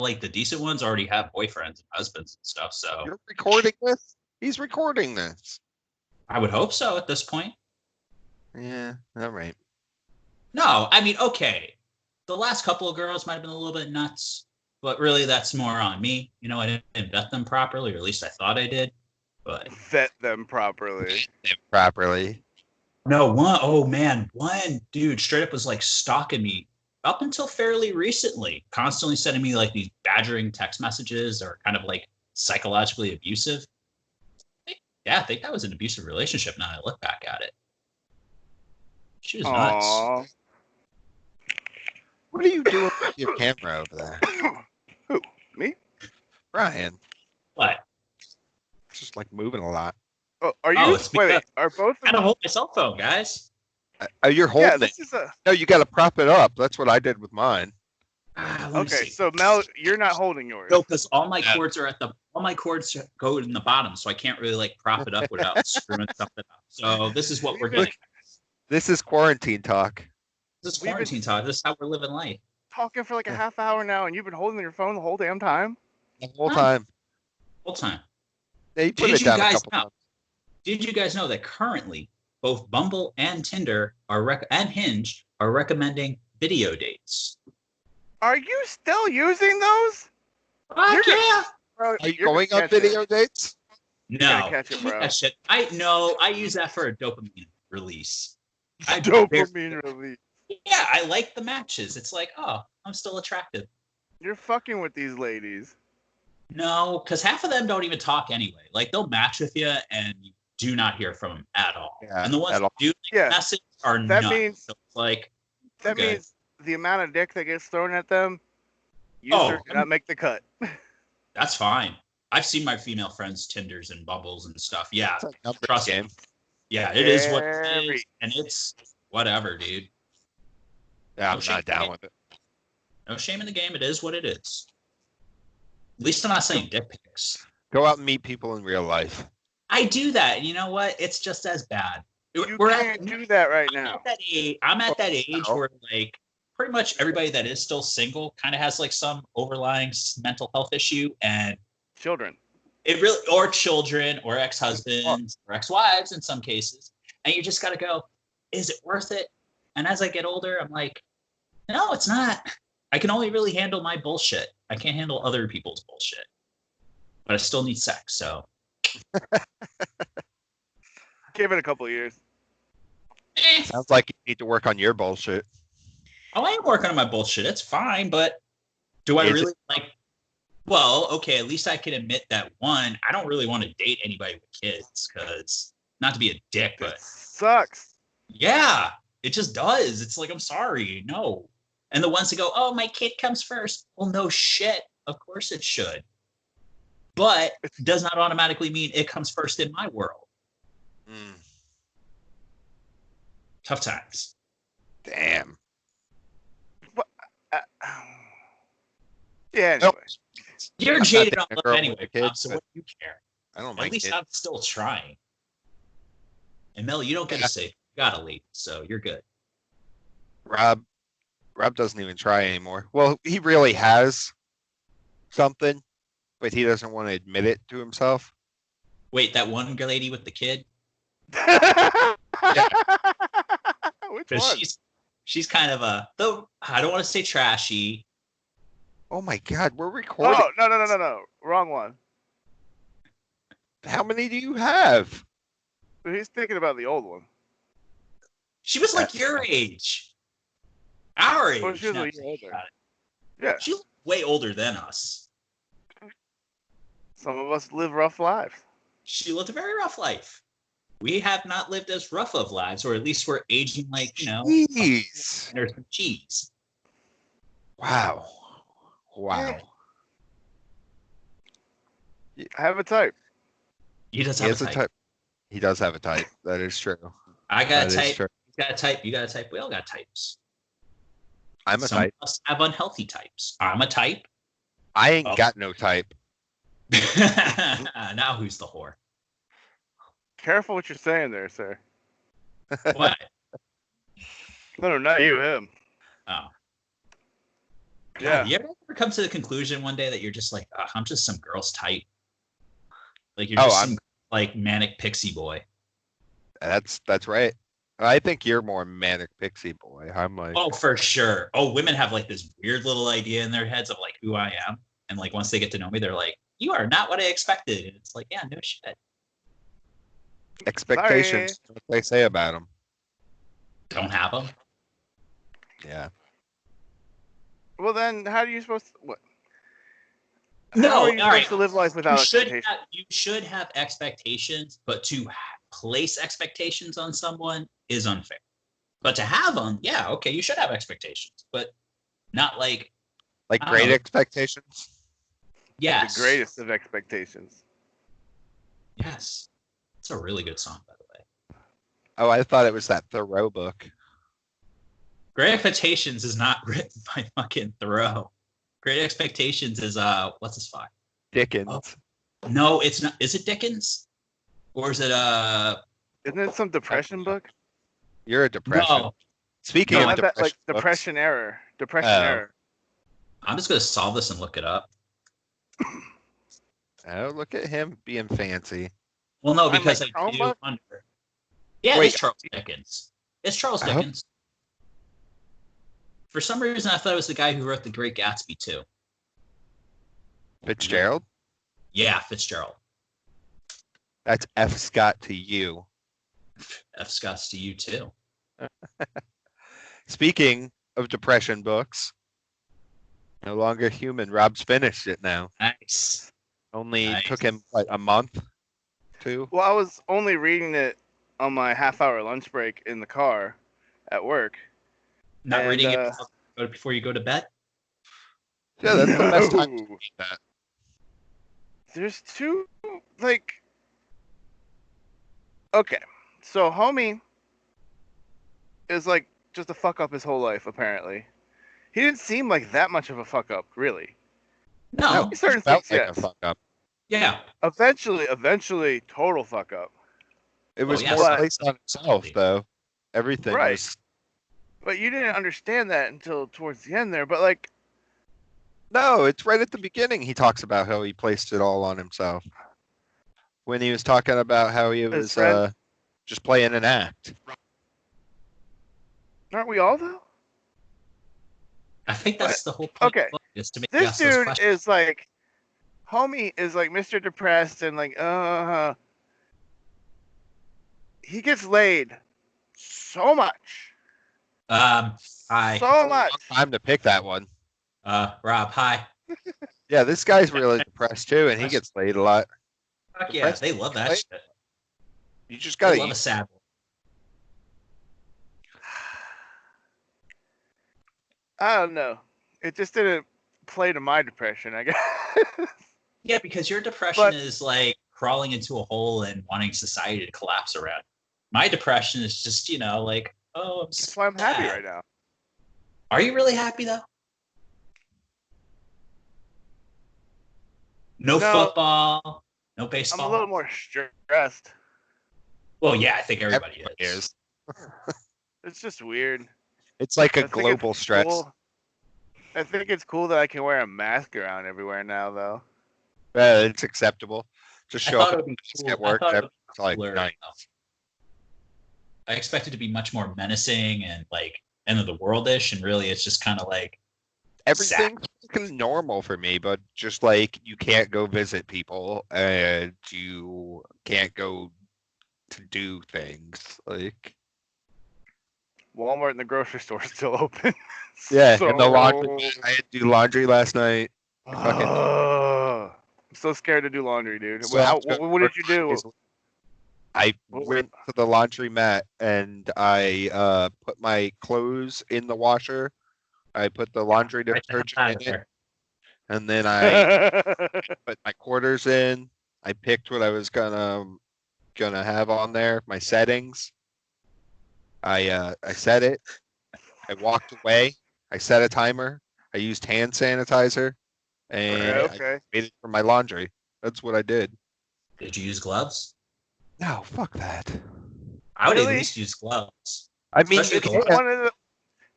like the decent ones already have boyfriends and husbands and stuff. So You're recording this? He's recording this. I would hope so at this point. Yeah, all right. No, I mean, okay. The last couple of girls might have been a little bit nuts, but really that's more on me. You know, I didn't vet them properly, or at least I thought I did. But Vet them properly. no, one dude straight up was like stalking me up until fairly recently, constantly sending me like these badgering text messages or kind of like psychologically abusive. I think that was an abusive relationship now I look back at it. She was nuts. What are you doing with your camera over there? Who? Me? Brian. What? It's just like moving a lot. Oh, are you? It's wait, because are both? I gotta hold my cell phone, guys. You're holding Yeah, it. this is a. No, you got to prop it up. That's what I did with mine. Let me Okay, see. so Mel, you're not holding yours. No, because all my cords go in the bottom, so I can't really like prop it up without screwing something up. So this is what we're getting. This is quarantine talk. This is quarantine talk. This is how we're living life. Talking for like a half hour now, and you've been holding your phone the whole damn time. The whole time. Whole time. Yeah, you put it down a couple times. Did you guys know that currently both Bumble and Tinder and Hinge are recommending video dates? Are you still using those? Yeah. Bro, Are you going on video dates? No. Catch it, bro. That shit. I use that for a dopamine release. Dopamine release. Yeah, I like the matches. It's like, oh, I'm still attractive. You're fucking with these ladies. No, because half of them don't even talk anyway. Like they'll match with you and you do not hear from them at all. Yeah, and the ones that do message are nuts. So it's like that means the amount of dick that gets thrown at them, users do not make the cut. That's fine. I've seen my female friends' Tinders and Bumbles and stuff. Yeah, trust me. Yeah, it is what it is, and it's whatever, dude. Yeah, I'm not down with it. No shame in the game. It is what it is. At least I'm not saying dick pics. Go out and meet people in real life. I do that, and you know what? It's just as bad. You can't do that right now. I'm at that age where, like, pretty much everybody that is still single kind of has like some overlying mental health issue, and children. Or children, or ex-husbands, or ex-wives in some cases, and you just got to go, is it worth it? And as I get older, I'm like, no, it's not. I can only really handle my bullshit. I can't handle other people's bullshit. But I still need sex, so. Give it a couple of years. Sounds like you need to work on your bullshit. Oh, I am working on my bullshit. It's fine, but do I really like... Well, okay, at least I can admit that, one, I don't really want to date anybody with kids, because, not to be a dick, but... It sucks. Yeah, it just does. It's like, I'm sorry, no. And the ones that go, oh, my kid comes first. Well, no shit. Of course it should. But it does not automatically mean it comes first in my world. Tough times. Damn. Yeah, anyway. You're jaded on love anyway, Bob, so what do you care? I don't mind. At least I'm still trying. And Mel, you don't get to say, you gotta leave, so you're good. Rob doesn't even try anymore. Well, he really has something, but he doesn't want to admit it to himself. Wait, that one lady with the kid? Yeah. Which one? She's kind of though I don't want to say trashy. Oh my God, we're recording. Oh, no. Wrong one. How many do you have? He's thinking about the old one. She was like your age. Our age. Well, she was like older. Yeah. She's way older than us. Some of us live rough lives. She lived a very rough life. We have not lived as rough of lives, or at least we're aging like, cheese. There's some cheese. Wow. I have a type. He does have a type. He does have a type. That is true. I got a type. You got a type. You got a type. We all got types. I'm a type. Some of us have unhealthy types. I'm a type. I ain't got no type. Now who's the whore? Careful what you're saying there, sir. What? No, not you, him. Oh. Yeah. You ever come to the conclusion one day that you're just like, I'm just some girl's type? Like you're Oh, just some like manic pixie boy. That's right. I think you're more manic pixie boy. I'm like, Oh, for sure. Oh, women have like this weird little idea in their heads of like who I am. And like once they get to know me, they're like, you are not what I expected. And it's like, yeah, no shit. expectations. What they say about them. Don't have them. Yeah. Well, then, how are you supposed to? What? No, How are you all supposed right. to live life without expectations? You should have expectations, but to place expectations on someone is unfair. But to have them, yeah, okay, you should have expectations, but not like great expectations. Yes. The greatest of expectations. Yes. It's a really good song, by the way. Oh, I thought it was that Thoreau book. Great Expectations is not written by fucking Thoreau. Great Expectations is what's his fuck? Dickens. Oh. No, it's not. Is it Dickens? Or is it Isn't it some depression book? You're a depression. No. Speaking of depression, like depression error. Depression error. I'm just gonna solve this and look it up. Oh, look at him being fancy. Well, no, I'm because like, I do Chromebook? wonder. Yeah, Wait. it's Charles Dickens. It's Charles Dickens. For some reason, I thought it was the guy who wrote The Great Gatsby too. Fitzgerald? Yeah, Fitzgerald. That's F. Scott to you. F. Scott's to you too. Speaking of depression books, No Longer Human. Rob's finished it now. Nice. Only took him, what, a month? 2? Well, I was only reading it on my half-hour lunch break in the car at work. Not reading it before you go to bed? Yeah, that's the best time to read that. There's two, like... Okay, so homie is like just a fuck up his whole life, apparently. He didn't seem like that much of a fuck up, really. No. Certain Felt things, like yes. a fuck up. Yeah. Eventually, total fuck up. It was yes, more but- based on himself, though. Everything Right. was... But you didn't understand that until towards the end there. But like, No, it's right at the beginning. He talks about how he placed it all on himself. When he was talking about how he was friend- just playing an act. aren't we all though? I think that's the whole point. Okay. Of the book, is to make This you ask those dude questions. is like, homie is like Mr. Depressed and like, he gets laid so much. Hi. So much. Time to pick that one. Rob, hi. Yeah, this guy's really depressed too, and he gets laid a lot. Fuck yeah, they love that Right? shit. You just They gotta love a eat. sad one. I don't know. It just didn't play to my depression, I guess. Yeah, because your depression But- is like crawling into a hole and wanting society to collapse around. My depression is just, like, oh, I'm That's why I'm happy sad. right now. Are you really happy though? No No. football, no I'm baseball. a little more stressed. Well, yeah, I think everybody Everybody is. It's just weird. It's like I a think global it's stress. cool. I think it's cool that I can wear a mask around everywhere now, though. It's acceptable. Just I show thought up it would be cool. at work. I thought it would be It's like cooler, nice. I expected to be much more menacing and like end of the world-ish, and really it's just kind of like Everything's fucking normal for me, but just like you can't go visit people and you can't go to do things. Like Walmart and the grocery store is still open. yeah, So- and the laundry. I had to do laundry last night. Fucking- I'm so scared to do laundry, dude. So What did you do? I What- went to the laundromat and I put my clothes in the washer. I put the laundry detergent in it, and then I put my quarters in. I picked what I was gonna have on there, my settings. I set it. I walked away. I set a timer. I used hand sanitizer, and I Okay. waited for my laundry. That's what I did. did you use gloves? No, fuck that. I would Really? at least use gloves. I mean, Especially you the can't. One of the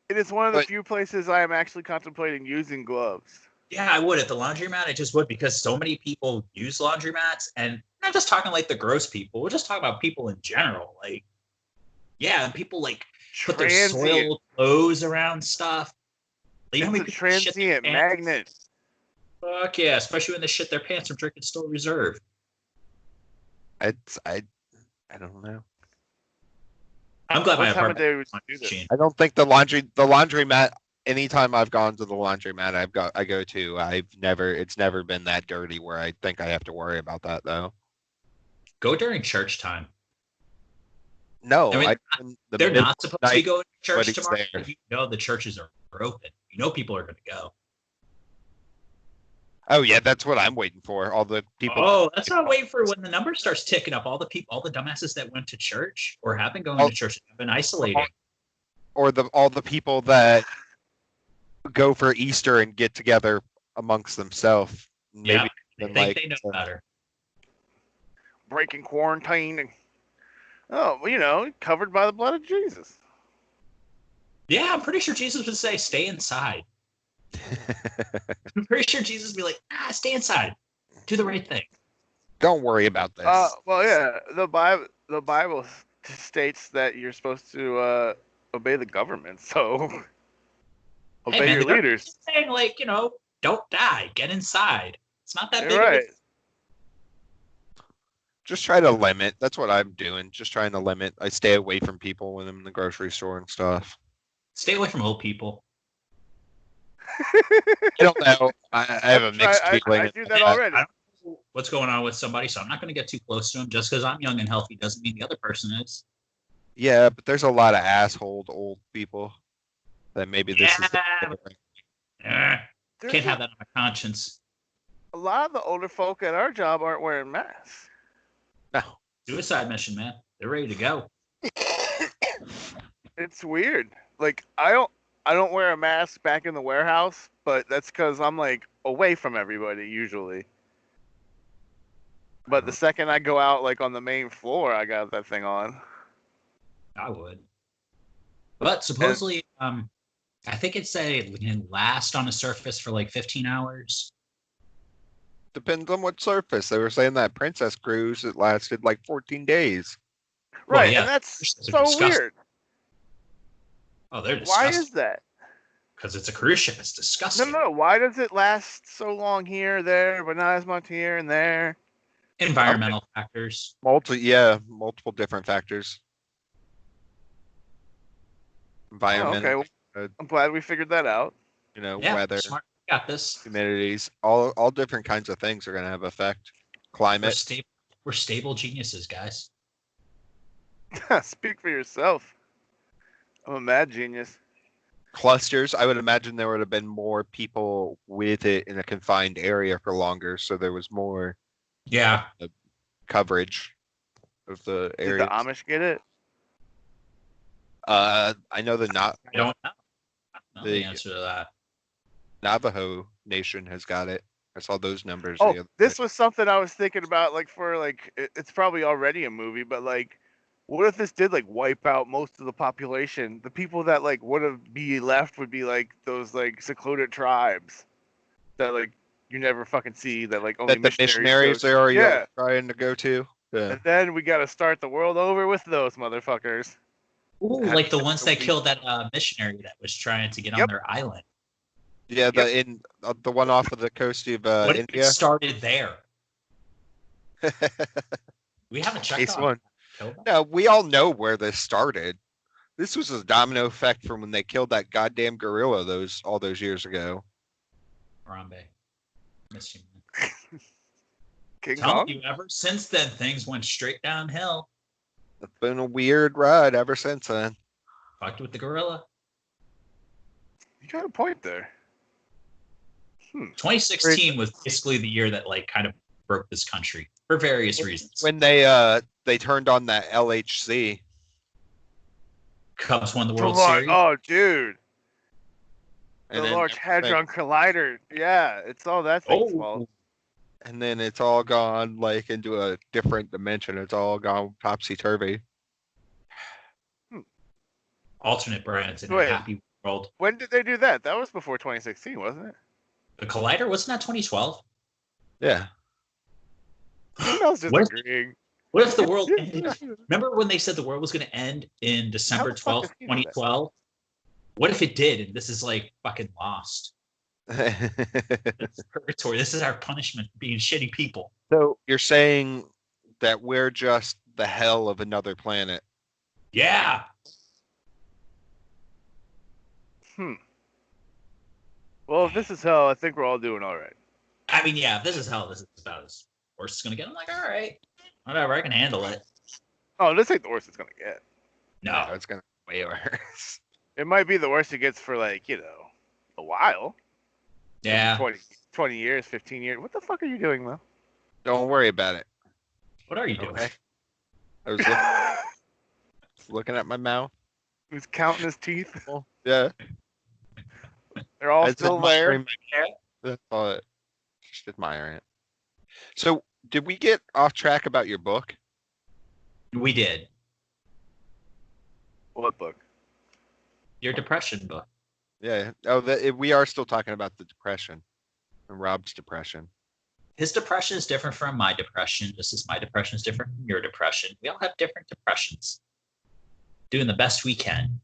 It is one of the But- few places I am actually contemplating using gloves. Yeah, I would at the laundromat. I just would because so many people use laundromats, and I'm not just talking like the gross people. We're just talking about people in general. Like, yeah, and people like put their Transient. soiled clothes around stuff. Like, you know how It's many a people shit their transient pants? magnet. Fuck yeah, especially when they shit their pants from drinking Store Reserve. I don't know. I'm glad my What time of apartment. day would you do this? I don't think the laundromat. Anytime I've gone to the laundromat, I go to. It's never been that dirty where I think I have to worry about that though. Go during church time. No, I mean, the They're middle not of supposed the to be night, going to church nobody's tomorrow. there. But you know the churches are open. You know people are going to go. Oh yeah, that's what I'm waiting for. All the people. Oh, that's not waiting for when the number starts ticking up. All the dumbasses that went to church or have been going to church have been isolating. Or all the people that go for Easter and get together amongst themselves. Maybe Yeah, they even, think they know better. Breaking quarantine. Oh, well, you know, covered by the blood of Jesus. Yeah, I'm pretty sure Jesus would say, "Stay inside." I'm pretty sure Jesus would be like, "Stay inside. Do the right thing." Don't worry about this. Well, yeah, the Bible states that you're supposed to obey the government, so obey man, your the leaders. government's saying, like, don't die. Get inside. It's not that big. You're right. Just try to limit. That's what I'm doing. Just trying to limit. I stay away from people when I'm in the grocery store and stuff. Stay away from old people. I don't know. I have a mixed feeling. I do that already. I don't know what's going on with somebody, so I'm not going to get too close to them. Just because I'm young and healthy doesn't mean the other person is. Yeah, but there's a lot of asshole old people that maybe this is. Can't There's have that on my conscience. a lot of the older folk at our job aren't wearing masks. No. Suicide mission, man. They're ready to go. It's weird. Like I don't wear a mask back in the warehouse, but that's because I'm like away from everybody usually. But the second I go out like on the main floor, I got that thing on. I would. But supposedly, I think it said it can last on a surface for like 15 hours. Depends on what surface. They were saying that Princess Cruise, it lasted like 14 days. Right, Well, yeah, and that's they're so disgusting. weird. Oh, they're Why disgusting. is that? Because it's a cruise ship. It's disgusting. No. Why does it last so long here, there, but not as much here and there? Environmental factors. Multiple different factors. Environment, Oh, okay. Well, I'm glad we figured that out. Yeah, weather, smart. Got this. humidities, all different kinds of things are going to have effect. Climate. We're stable geniuses, guys. Speak for yourself. I'm a mad genius. Clusters. I would imagine there would have been more people with it in a confined area for longer, so there was more Yeah. coverage of the Did area. the Amish get it? I know I don't know. I don't know the The- answer to that. Navajo Nation has got it. I saw those numbers. Oh, the other this day. was something I was thinking about. Like it's probably already a movie, but like, what if this did like wipe out most of the population? The people that like would have be left would be like those like secluded tribes that like you never fucking see. That like only that the missionaries are Yeah. trying to go to. Yeah. And then we got to start the world over with those motherfuckers. Ooh, like the ones that killed that missionary that was trying to get on Yep. their island. Yeah, the one off of the coast of What if it India. started there? We haven't checked Case on one. killed them? No, we all know where this started. This was a domino effect from when they killed that goddamn gorilla all those years ago. Harambe. Miss you, man. King Tell Kong. you, ever since then, things went straight downhill. It's been a weird ride ever since then. Fucked with the gorilla. You got a point there. 2016 was basically the year that like kind of broke this country for various reasons. When they turned on that LHC. Cubs won the The World lar- Series. Oh, dude. And The then Large everything- Hadron Collider. Yeah, it's all that thing's fault. And then it's all gone like into a different dimension. It's all gone topsy turvy. Alternate brands and Wait. happy world. When did they do that? That was before 2016, wasn't it? The Collider wasn't that 2012? Yeah. Email's just What if- agreeing. What if the world ended? Remember when they said the world was going to end in December How the fuck 12th, does he know that? 2012? What if it did? And this is like fucking Lost. It's purgatory. This is our punishment for being shitty people. So you're saying that we're just the hell of another planet? Yeah. Well, if this is hell, I think we're all doing all right. I mean, yeah, if this is hell, this is about as worse it's going to get. I'm like, all right, whatever, I can handle it. Oh, this ain't the worst it's gonna get. No. It's gonna be way worse. It might be the worst it gets for like, a while. Yeah. 20 years, 15 years. What the fuck are you doing, Mo? Don't worry about it. What are you doing? Okay. I was looking at my mouth. He's counting his teeth. Yeah. They're all I was still there. admiring my cat. That's all it. Just admiring it. So, did we get off track about your book? We did. What book? Your depression book. Yeah. Oh, we are still talking about the depression and Rob's depression. His depression is different from my depression, just as my depression is different from your depression. We all have different depressions. Doing the best we can.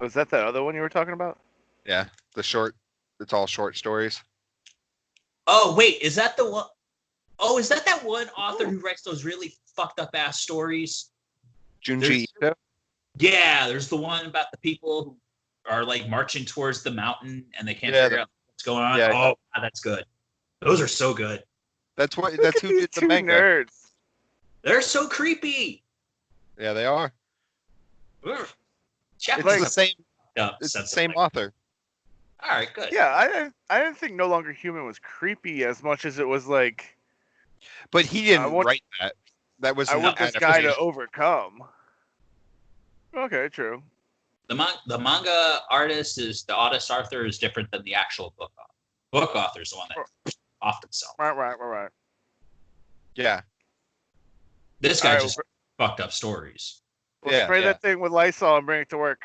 Was that other one you were talking about? Yeah. It's all short stories. Oh, wait, is that the one? Oh, is that one author who writes those really fucked up ass stories? Junji Ito? Yeah, there's the one about the people who are like marching towards the mountain and they can't figure out what's going on. Yeah. Oh, God, that's good. Those are so good. That's who Look at did these the two manga. nerds. They're so creepy. Yeah, they are. Ugh. It's Like- the same. No, It's the sense of same like- author. All right, good. Yeah, I didn't think No Longer Human was creepy as much as it was like, But he didn't I want- write that. That was I an want this guy to adaptation. overcome. Okay, true. The manga artist the artist author is different than the actual book author. Book author is the one that off himself. Right. Yeah. This guy All right, just fucked up stories. We'll Yeah, spray that thing with Lysol and bring it to work.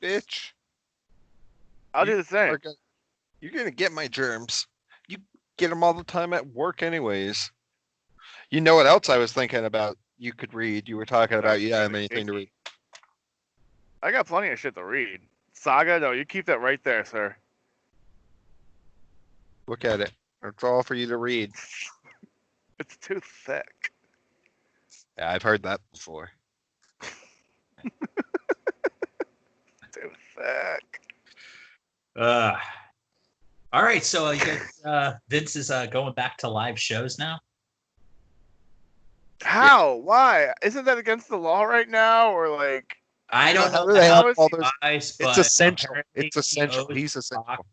Bitch. I'll do the same. You're gonna get my germs. You get them all the time at work, anyways. You know what else I was thinking about? You could read. You were talking about you have anything to read. I got plenty of shit to read. Saga, no, you keep that right there, sir. Look at it. It's all for you to read. It's too thick. Yeah, I've heard that before. Too thick. All right, so you guys, Vince is going back to live shows now. How? Why? Isn't that against the law right now? Or like, I don't know How do they how have is all he- those? It's It's essential. It's essential. He's essential.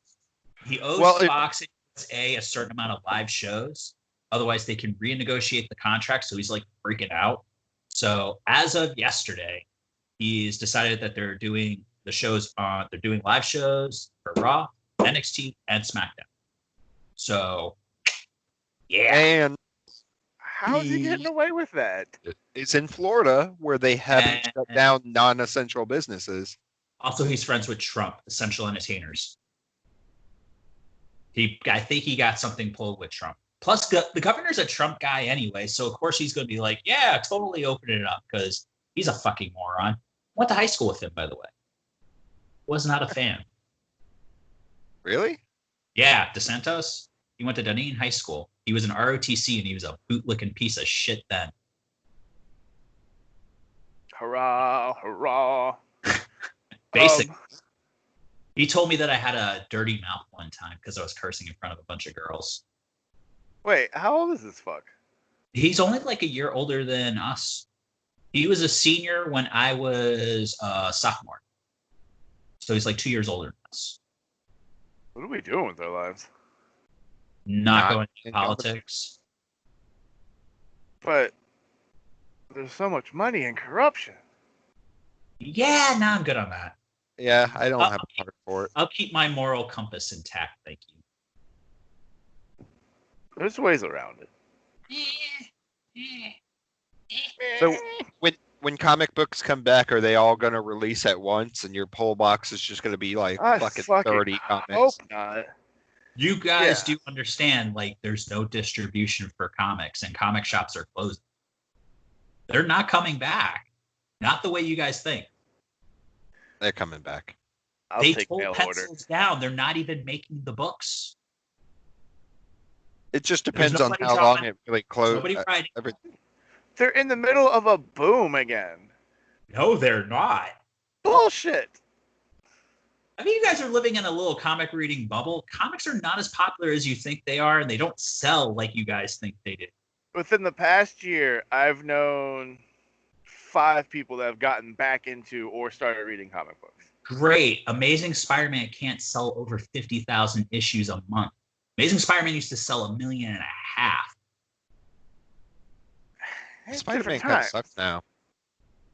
He owes Well, Fox and USA a certain amount of live shows. Otherwise, they can renegotiate the contract. So he's like freaking out. So as of yesterday, he's decided that they're doing the shows on. They're doing live shows for Raw, NXT, and SmackDown. So, yeah. And how's he getting away with that? it's in Florida where they haven't shut down non-essential businesses. Also, he's friends with Trump, Essential Entertainers. I think he got something pulled with Trump. Plus, the governor's a Trump guy anyway, so of course he's going to be like, yeah, totally open it up because he's a fucking moron. Went to high school with him, by the way. Was not a fan. Really? Yeah, DeSantos. He went to Dunedin High School. He was an ROTC and he was a bootlicking piece of shit then. Hurrah, hurrah. Basically. He told me that I had a dirty mouth one time because I was cursing in front of a bunch of girls. Wait, how old is this fuck? He's only like a year older than us. He was a senior when I was a sophomore. So he's like 2 years older than us. What are we doing with our lives? Not Not going in into politics. But there's so much money and corruption. Yeah, no, I'm good on that. Yeah, I don't have a heart for it. I'll keep my moral compass intact. Thank you. There's ways around it. So when comic books come back, are they all going to release at once, and your pull box is just going to be like fucking 30 comics? Hope not. You guys Yeah. do understand, like, there's no distribution for comics, and comic shops are closing. They're not coming back. Not the way you guys think. They're coming back. They take told mail pencils order. down. They're not even making the books. It just depends on nobody how drawing- long it really closed. Nobody writing. They're in the middle of a boom again. No, they're not. Bullshit. I mean, you guys are living in a little comic reading bubble. Comics are not as popular as you think they are, and they don't sell like you guys think they do. Within the past year, I've known 5 people that have gotten back into or started reading comic books. Great. Amazing Spider-Man can't sell over 50,000 issues a month. Amazing Spider-Man used to sell 1.5 million. Spider-Man kind of sucks now.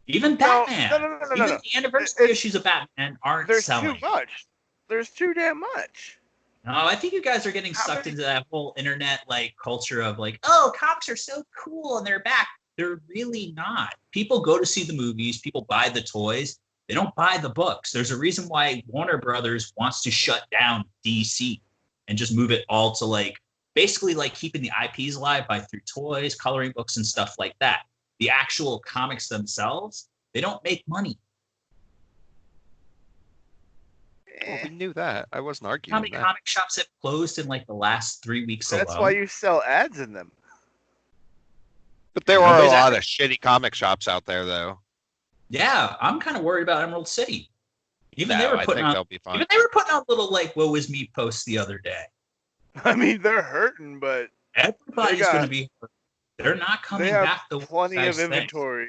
Even Batman. No. Even the anniversary issues of Batman aren't selling. There's too much. There's too damn much. No, I think you guys are getting sucked into that whole internet like culture of like, oh, comics are so cool and they're back. They're really not. People go to see the movies. People buy the toys. They don't buy the books. There's a reason why Warner Brothers wants to shut down DC and just move it all to like basically like keeping the IPs alive by through toys, coloring books, and stuff like that. The actual comics themselves, they don't make money. Well, we knew that. I wasn't arguing. How many that. comic shops have closed in like the last 3 weeks alone? That's why you sell ads in them. But there are a Nobody's lot of shitty comic shops out there, though. Yeah, I'm kind of worried about Emerald City. Even No, they were I putting think out, they'll be fine. even they were putting out little like "woe is me" posts the other day. I mean, they're hurting, but Everybody's going to be hurt. They're not coming they have back the way plenty you of guys think. inventory.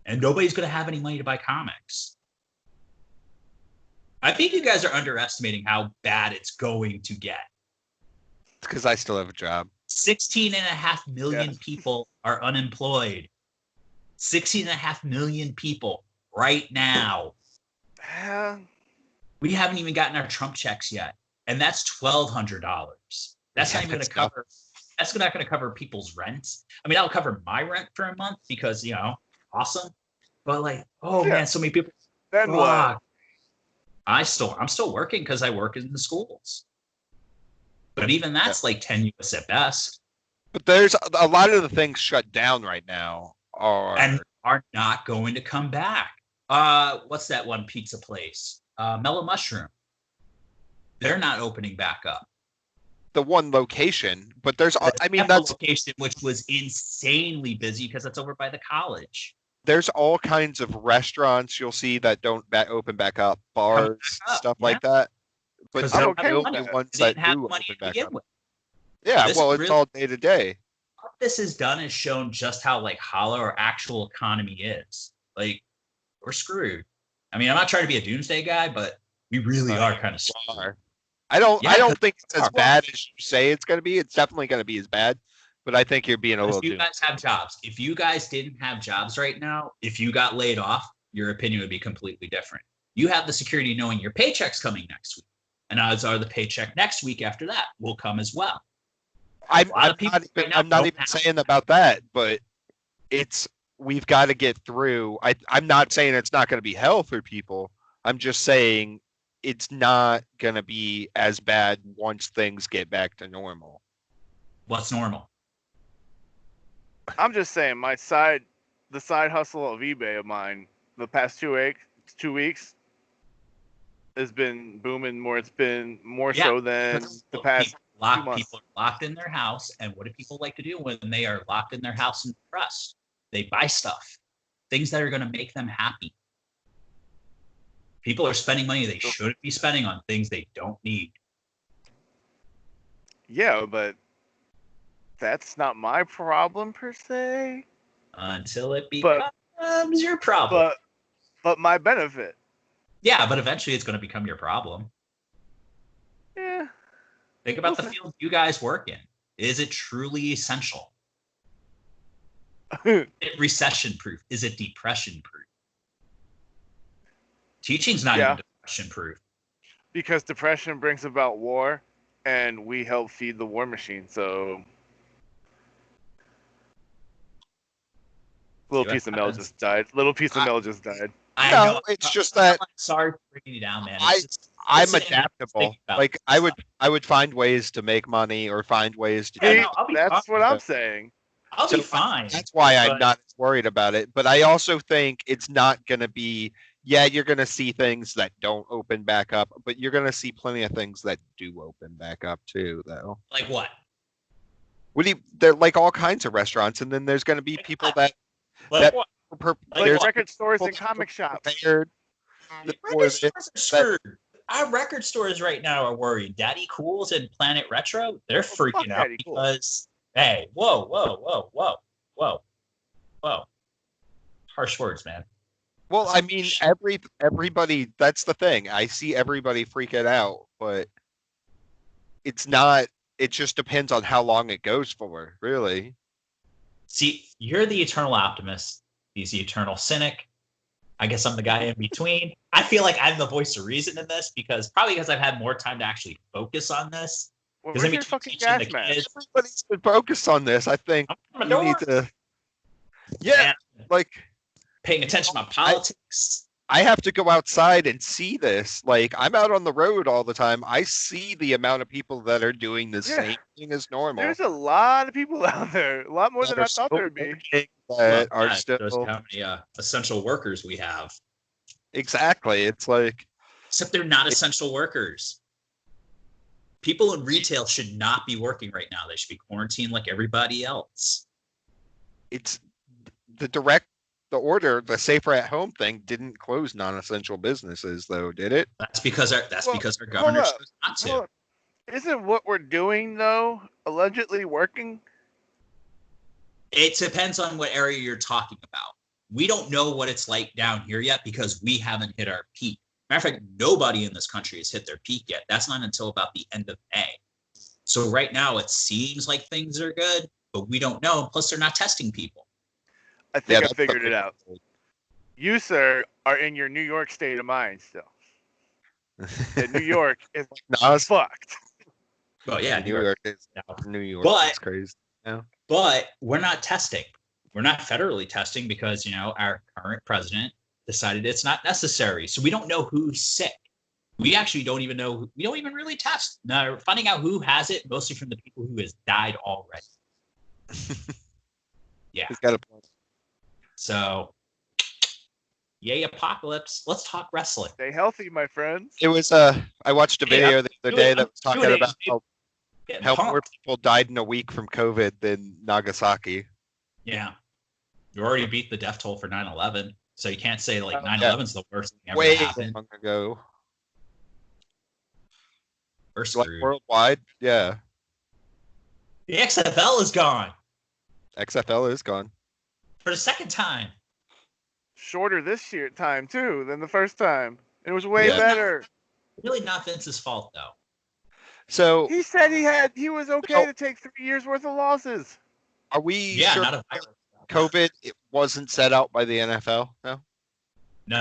And nobody's going to have any money to buy comics. I think you guys are underestimating how bad it's going to get. It's because I still have a job. 16.5 million Yes. people are unemployed. 16.5 million people right now. Yeah. We haven't even gotten our Trump checks yet, and that's $1,200. That's Yeah, not even going that's to cover. That's not going to cover people's rent. I mean, that'll cover my rent for a month because awesome. But like, oh Yeah. man, so many people. Then what? Fuck. I'm still working because I work in the schools. But even that's like tenuous at best. But there's a lot of the things shut down right now And are not going to come back. What's that one pizza place? Mellow Mushroom. They're not opening back up. the one location. But there's, I mean, Temple that's location, which was insanely busy because that's over by the college. there's all kinds of restaurants you'll see that don't open back up, bars, up, stuff yeah. like that. But 'Cause they're I'm okay the with only that. ones They that didn't have do money open to back begin up. with. Yeah, This well, is it's really- all day to day. What this has done is shown just how like hollow our actual economy is. Like, we're screwed. I mean, I'm not trying to be a doomsday guy, but we really are kind of screwed. I don't Yeah, think it's as are. bad as you say it's gonna be. It's definitely gonna be as bad, but I think you're being a Because little you guys have jobs. If you guys didn't have jobs right now, if you got laid off, your opinion would be completely different. You have the security knowing your paycheck's coming next week. And odds are the paycheck next week after that will come as well. I'm lot of people right now I'm not don't even have- saying about that, but we've got to get through. I'm not saying it's not going to be hell for people. I'm just saying it's not going to be as bad once things get back to normal. What's normal? I'm just saying, the side hustle of eBay of mine, the past 2 weeks, has been booming more. It's been more Yeah, so than Because the past. people 2 months. people are locked in their house. And what do people like to do when they are locked in their house and depressed? They buy stuff, things that are going to make them happy. People are spending money they shouldn't be spending on things they don't need. Yeah, but that's not my problem per se. Until it But- becomes your problem. But my benefit. Yeah, but eventually it's going to become your problem. Yeah. Think about the We'll see. field you guys work in. Is it truly essential? Is it recession proof? Is it depression proof? Teaching's not Yeah. even depression proof. Because depression brings about war, and we help feed the war machine. So Little piece of Mel just died. I No, know. it's just I'm that not sorry for bringing you down, man. I'm it's an adaptable. think about Like this stuff. I would find ways to make money or find ways to Yeah, do. no, I'll be That's fine. what I'm saying. I'll So be fine. That's why I'm but- not worried about it. But I also think it's not going to be. Yeah, you're going to see things that don't open back up, but you're going to see plenty of things that do open back up too, though. Like what? They're like all kinds of restaurants, and then there's going to be people that Like that what? Like there's record stores people and that are comic shops. prepared for Record this, stores are screwed. Our record stores right now are worried. Daddy Cool's and Planet Retro, they're fuck freaking out Daddy Cool. because, hey, whoa. Harsh words, man. Well, I mean, everybody. That's the thing. I see everybody freaking out, but it's not. It just depends on how long it goes for, really. See, you're the eternal optimist. He's the eternal cynic. I guess I'm the guy in between. I feel like I'm the voice of reason in this because I've had more time to actually focus on this. Well, Because where's your fucking gas mask? Everybody's been focused on this. I think I'm you need to. Yeah, like paying attention to my politics. I have to go outside and see this. Like I'm out on the road all the time. I see the amount of people that are doing the same thing as normal. There's a lot of people out there. A lot more than I thought there would be. That are Shows still how many essential workers we have. exactly. It's like Except they're not essential workers. People in retail should not be working right now. They should be quarantined like everybody else. it's the safer at home thing didn't close non-essential businesses though, did it? That's because our governor chose not to. Hold up. Isn't what we're doing though allegedly working? It depends on what area you're talking about. We don't know what it's like down here yet because we haven't hit our peak. Matter of fact, nobody in this country has hit their peak yet. That's not until about the end of May. So right now it seems like things are good, but we don't know. Plus they're not testing people. I think I figured it out. You, sir, are in your New York state of mind still. And New York is fucked. Well, yeah, New York is crazy. Yeah. But we're not testing. We're not federally testing because, our current president decided it's not necessary. So we don't know who's sick. We actually don't even know. We don't even really test. Now, we're finding out who has it, mostly from the people who has died already. Yeah. He's got a point. So, yay, apocalypse. Let's talk wrestling. Stay healthy, my friends. It was I watched a video the other day that was talking about how more people died in a week from COVID than Nagasaki. Yeah. You already beat the death toll for 9/11. So you can't say 9/11's the worst thing ever way happened. long ago. We're screwed. Worldwide, yeah. The XFL is gone. XFL is gone. For the second time. Shorter this year time too than the first time. It was way better. Really not Vince's fault though. So he said he was okay to take 3 years worth of losses. Are we sure not a virus. COVID it wasn't set out by the NFL? No,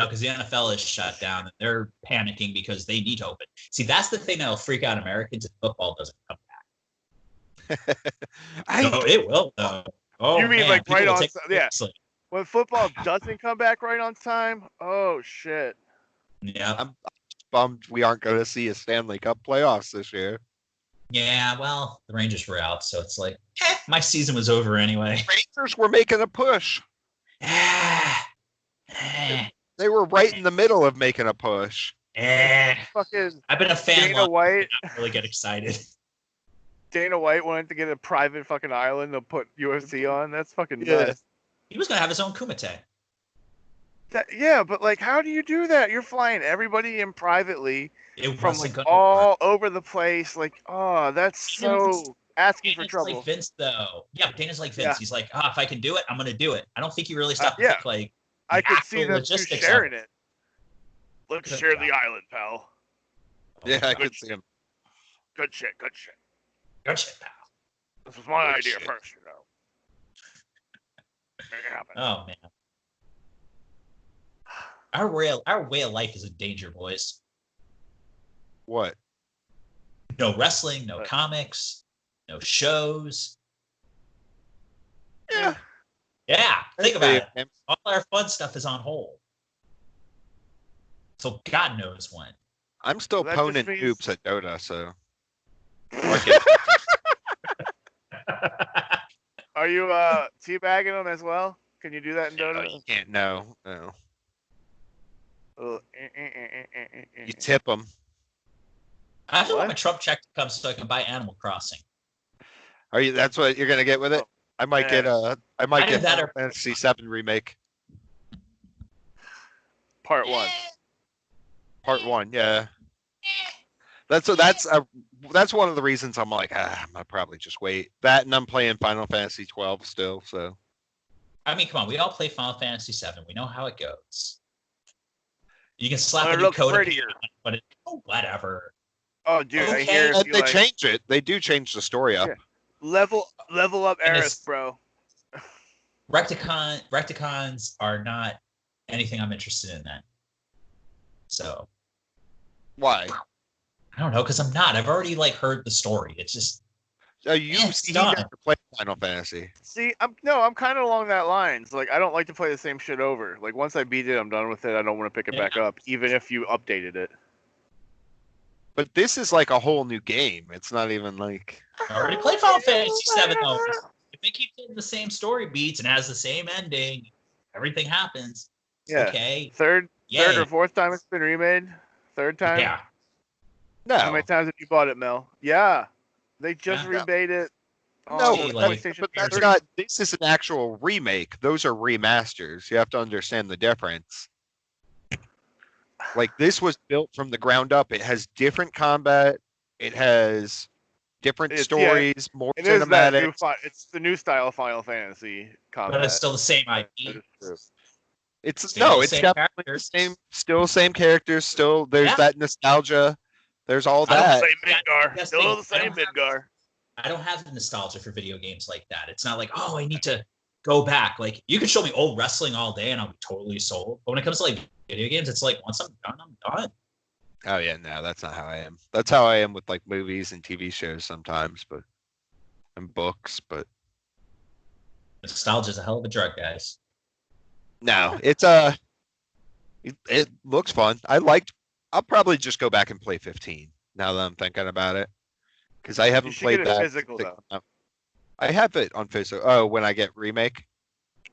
because the NFL is shut down and they're panicking because they need to open. See, that's the thing that'll freak out Americans if football doesn't come back. No, it will though. Oh, you mean man, like right on? Yeah. Seriously. When football doesn't come back right on time, oh shit. Yeah. I'm bummed we aren't going to see a Stanley Cup playoffs this year. Yeah, well, the Rangers were out, so it's like, my season was over anyway. Rangers were making a push. They were right in the middle of making a push. Fucking I've been a fan. Dana White. I not really get excited. Dana White wanted to get a private fucking island to put UFC on. That's fucking nuts. He was gonna have his own kumite. Yeah, but how do you do that? You're flying everybody in privately from all over the place. That's so asking for trouble. Like Vince, though. Yeah, but Dana's like Vince. Yeah. He's like, if I can do it, I'm gonna do it. I don't think he really stopped to think I could see them sharing it. Let's share the island, pal. Yeah, I could see him. Good shit, pal. This was my idea first, Make it happen. Oh man. Our way of life is in danger, boys. What? No wrestling, no comics, no shows. Yeah. Yeah, think about Video it. games. All our fun stuff is on hold. So God knows when. I'm still That just poning means- hoops at Dota, so. Or get- Are you teabagging them as well? Can you do that in No, Dota? you can't. No. Oh, You tip them. I have to What? want my Trump check to come so I can buy Animal Crossing. Are you? That's what you're gonna get with it. I might get I might Either get that Final or- Fantasy VII remake Part 1. part 1. Yeah. That's one of the reasons I'm like, I'm gonna probably just wait. That and I'm playing Final Fantasy 12 still. So I mean, come on, we all play Final Fantasy VII. We know how it goes. You can slap It a new looks code, prettier. but it, whatever. Oh, dude, I Okay. hear if and you they like, change it. They do change the story up. Yeah. level up And Aerith, it's- bro. Recticons are not anything I'm interested in then. So Why? I don't know, because I'm not. I've already like heard the story. It's just You it's see, done. never played Final Fantasy. See, I'm kind of along that lines. Like, I don't like to play the same shit over. Like, once I beat it, I'm done with it. I don't want to pick it Yeah. back up, even if you updated it. But this is like a whole new game. It's not even like. I already played Final Fantasy VII though. If they keep doing the same story beats and has the same ending, everything happens. Yeah. Okay. Third Yay. or fourth time it's been remade. Third time. Yeah. No. How many times have you bought it, Mel? Yeah. They just Yeah. remade it. No, on Gee, the like- PlayStation but that's 3. not. This is an actual remake. Those are remasters. You have to understand the difference. Like this was built from the ground up. It has different combat. It has different It's- stories, more It is that cinematic. new it's the new style of Final Fantasy combat. But it's still the same That IP. is true. It's Same- no, it's same definitely the characters. same. Still same characters. Still there's Yeah. that nostalgia. There's all I don't that. Same Midgar. That's Still the the thing, I same don't have- Midgar. I don't have the nostalgia for video games like that. It's not like, oh, I need to go back. Like you can show me old wrestling all day and I'll be totally sold. But when it comes to like video games, it's like once I'm done, I'm done. Oh yeah, no, that's not how I am. That's how I am with like movies and TV shows sometimes, but and books, but Nostalgia is a hell of a drug, guys. no, it's it looks fun. I'll probably just go back and play 15 now that I'm thinking about it. Because I You haven't should played get it that. physical though. I have it on physical. Oh, when I get remake.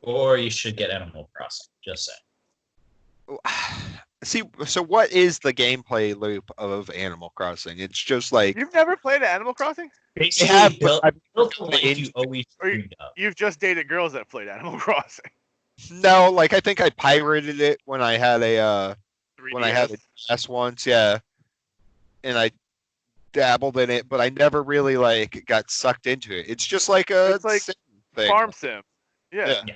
Or you should get Animal Crossing. Just saying. See, so what is the gameplay loop of Animal Crossing? It's just like You've never played Animal Crossing? Basically, have, but build, I've build the never life played you always Or you- dreamed of. You've just dated girls that played Animal Crossing. no, like I think I pirated it when I had a 3DS. when I had a DS once, yeah, and I dabbled in it, but I never really like got sucked into it. It's just like a It's like sim thing, Farm Sim. Yeah. Yeah.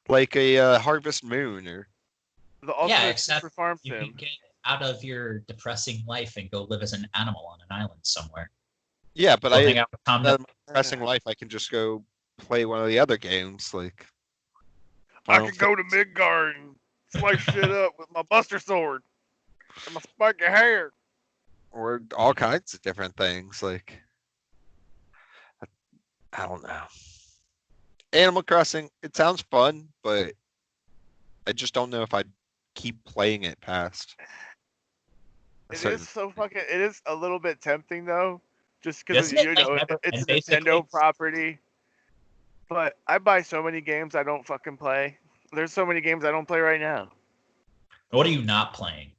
like a Harvest Moon or The ultimate except super Farm You Sim. can get out of your depressing life and go live as an animal on an island somewhere. yeah, but Go hang I out with Tom that Nook. depressing life I can just go play one of the other games like I Final could go to Midgard and slice shit up with my Buster Sword and my spiky hair. or all kinds of different things. Like, I don't know. Animal Crossing, it sounds fun, but I just don't know if I'd keep playing it past. a It certain- is so fucking. It is a little bit tempting though, just because Isn't it, you like, know never- it's a and basically- Nintendo property. But I buy so many games I don't fucking play. There's so many games I don't play right now. What are you not playing?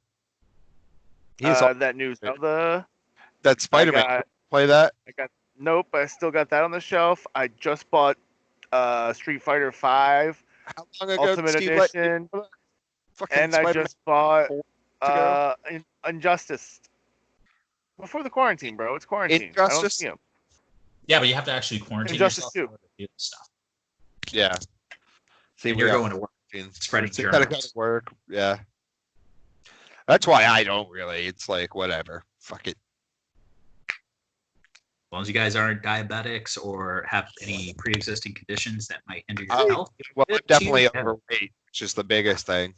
He's all, That new Zelda. that Spider-Man. got- Play that? Nope, I still got that on the shelf. I just bought Street Fighter 5 How long ago Ultimate did Steve let you Edition, play that? Fucking and I Spider-Man just bought 4 ago? Injustice. Before the quarantine, bro. It's quarantine. I don't Injustice? see 'em. Yeah, but you have to actually quarantine Injustice yourself 2. in order to do this stuff. Yeah. See, And we you're are going to work. spreading It's gotta go germs. to work. Yeah. That's why I don't really. It's like whatever. Fuck it. As long as you guys aren't diabetics or have any pre-existing conditions that might hinder your Oh, health. Well, I'm Good definitely to you. overweight, which is the biggest thing.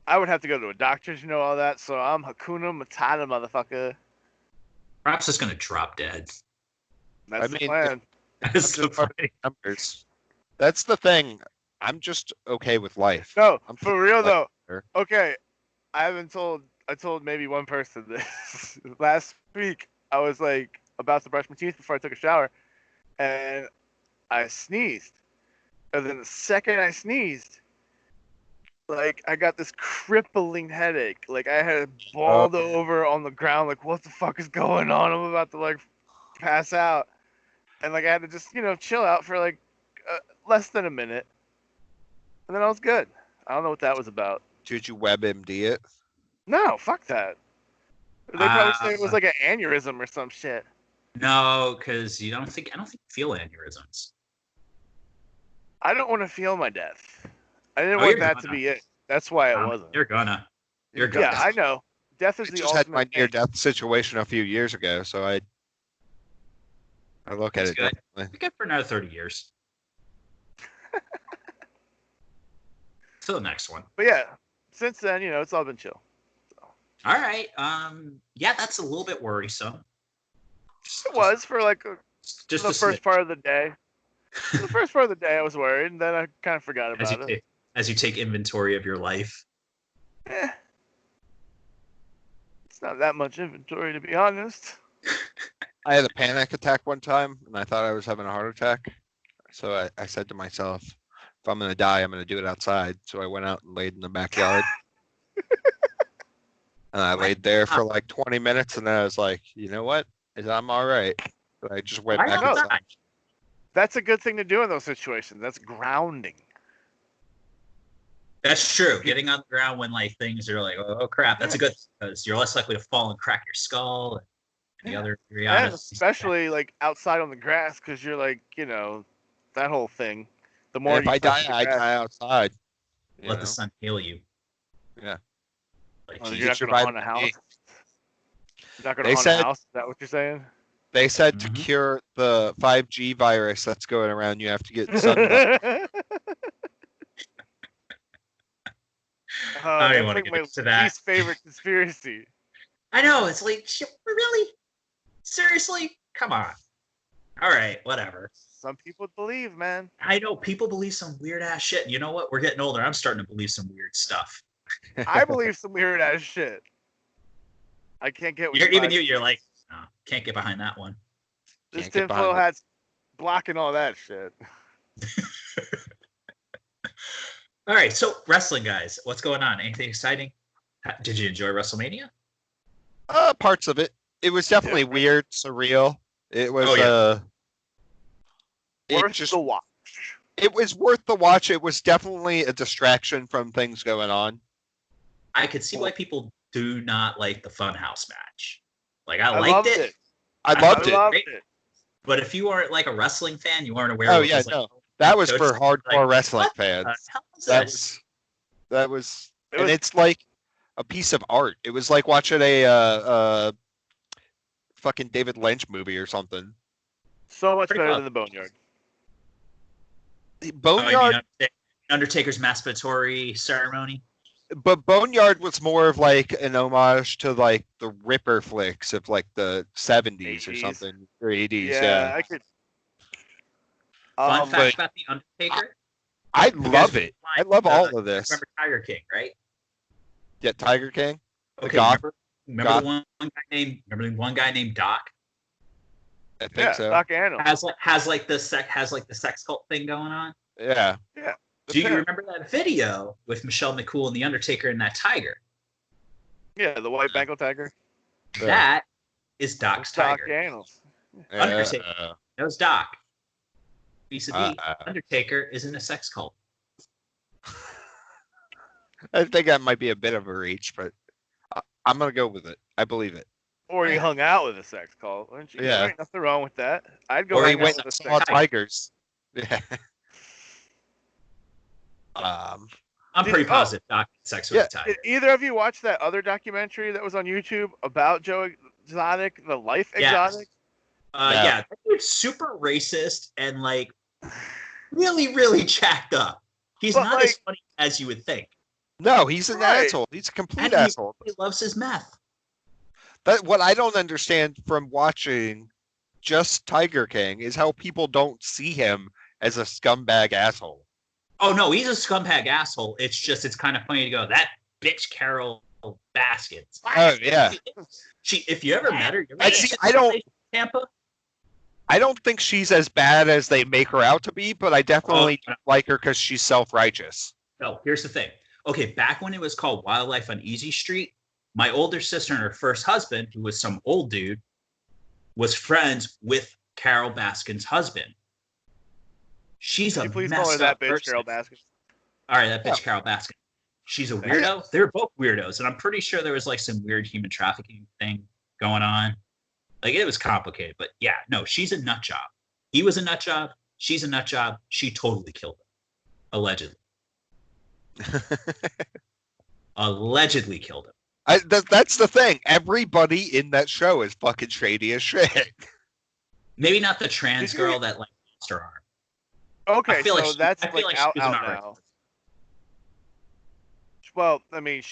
I would have to go to a doctor to know all that, so I'm Hakuna Matata, motherfucker. Perhaps just going to drop dead. That's I the mean, plan. That's so just part of funny. Numbers. That's the thing. I'm just okay with life. No, I'm for real though. here. Okay, I told maybe one person this. Last week, I was like about to brush my teeth before I took a shower, and I sneezed. And then the second I sneezed, like I got this crippling headache. Like I had balled over on the ground. Like what the fuck is going on? I'm about to like pass out, and like I had to just chill out for like less than a minute, and then I was good. I don't know what that was about. Did you WebMD it? No, fuck that. They probably say it was like an aneurysm or some shit. No, because I don't think you feel aneurysms. I don't want to feel my death. I didn't want that to be it. That's why it wasn't. You're gonna. Yeah, I know. Death is I the just had my ultimate. near-death situation a few years ago, so I look at it good. differently. You're good for another 30 years. To the next one. But yeah, since then, it's all been chill. So. All right. Yeah, that's a little bit worrisome. It was for like just the first part of the day. The first part of the day, I was worried, and then I kind of forgot about it. As you take inventory of your life. It's not that much inventory, to be honest. I had a panic attack one time, and I thought I was having a heart attack. So I said to myself, if I'm going to die, I'm going to do it outside. So I went out and laid in the backyard. And I laid there for like 20 minutes, and then I was like, you know what? I'm all right. So I just went back inside. That's a good thing to do in those situations. That's grounding. That's true. Getting on the ground when like things are like, oh crap, that's a good because you're less likely to fall and crack your skull. And the other and especially like outside on the grass because you're like, that whole thing. The more if I die, I die outside. Let the sun heal you. Yeah. Like, you're not going to haunt a house? You're not going to haunt a house? Is that what you're saying? They said to cure the 5G virus that's going around, you have to get sunlight. I don't want to get into that. Least favorite conspiracy. I know. It's like, really? Seriously? Come on. All right, whatever. Some people believe, man. I know. People believe some weird-ass shit. You know what? We're getting older. I'm starting to believe some weird stuff. I believe some weird-ass shit. I can't get with you're like, no, can't get behind that one. This tinfoil hat's blocking all that shit. All right, so wrestling guys, what's going on? Anything exciting? Did you enjoy WrestleMania? Parts of it. It was definitely weird, surreal. It was worth the watch. It was worth the watch. It was definitely a distraction from things going on. I could see why people do not like the Funhouse match. Like I liked it. I loved it. But if you aren't like a wrestling fan, you aren't aware. Oh yeah, no. That was for hardcore wrestling fans. That was, and it's like a piece of art. It was like watching a fucking David Lynch movie or something. So much better than the Boneyard. The Boneyard, Undertaker's masturbatory ceremony. But Boneyard was more of like an homage to like the Ripper flicks of like the 70s or something, or 80s. Yeah, I could. Fun fact about the Undertaker. I love it. I love all of this. Remember Tiger King, right? Yeah, Tiger King. Okay. Remember the one guy named Doc. I think so. Doc Antle has like the sex cult thing going on. Yeah. Yeah. Do you remember that video with Michelle McCool and the Undertaker and that tiger? Yeah, the white Bengal tiger. That is Doc's tiger. Doc Antle. Undertaker. That was Doc. Vis-a-vis, Undertaker is in a sex cult. I think that might be a bit of a reach, but I'm gonna go with it. I believe it. Or he hung out with a sex cult. Yeah, there ain't nothing wrong with that. I'd go. Or he went and saw tigers. Yeah. I'm pretty positive Doc had sex with a tiger. Did either of you watch that other documentary that was on YouTube about Joe Exotic, the Life Exotic? Yeah, it's super racist and like really, really jacked up. He's not as funny as you would think. No, he's an asshole. He's a complete asshole. He loves his meth. What I don't understand from watching just Tiger King is how people don't see him as a scumbag asshole. Oh no, he's a scumbag asshole. It's kind of funny to go, that bitch Carol Baskins. Oh yeah. If you ever met her, Tampa. I don't think she's as bad as they make her out to be, but I definitely like her because she's self-righteous. No, here's the thing. Okay, back when it was called Wildlife on Easy Street, my older sister and her first husband, who was some old dude, was friends with Carol Baskin's husband. She's a please messed call her up that bitch, person. Carol Baskin. All right, that bitch Carol Baskin. She's a weirdo. They're both weirdos, and I'm pretty sure there was like some weird human trafficking thing going on. Like, it was complicated, but yeah, no, she's a nut job. He was a nut job. She's a nut job. She totally killed him. Allegedly. Allegedly killed him. That's the thing. Everybody in that show is fucking shady as shit. Maybe not the trans girl that like lost her arm. Okay, so like that's I feel like she out was an now. alright. Well, I mean,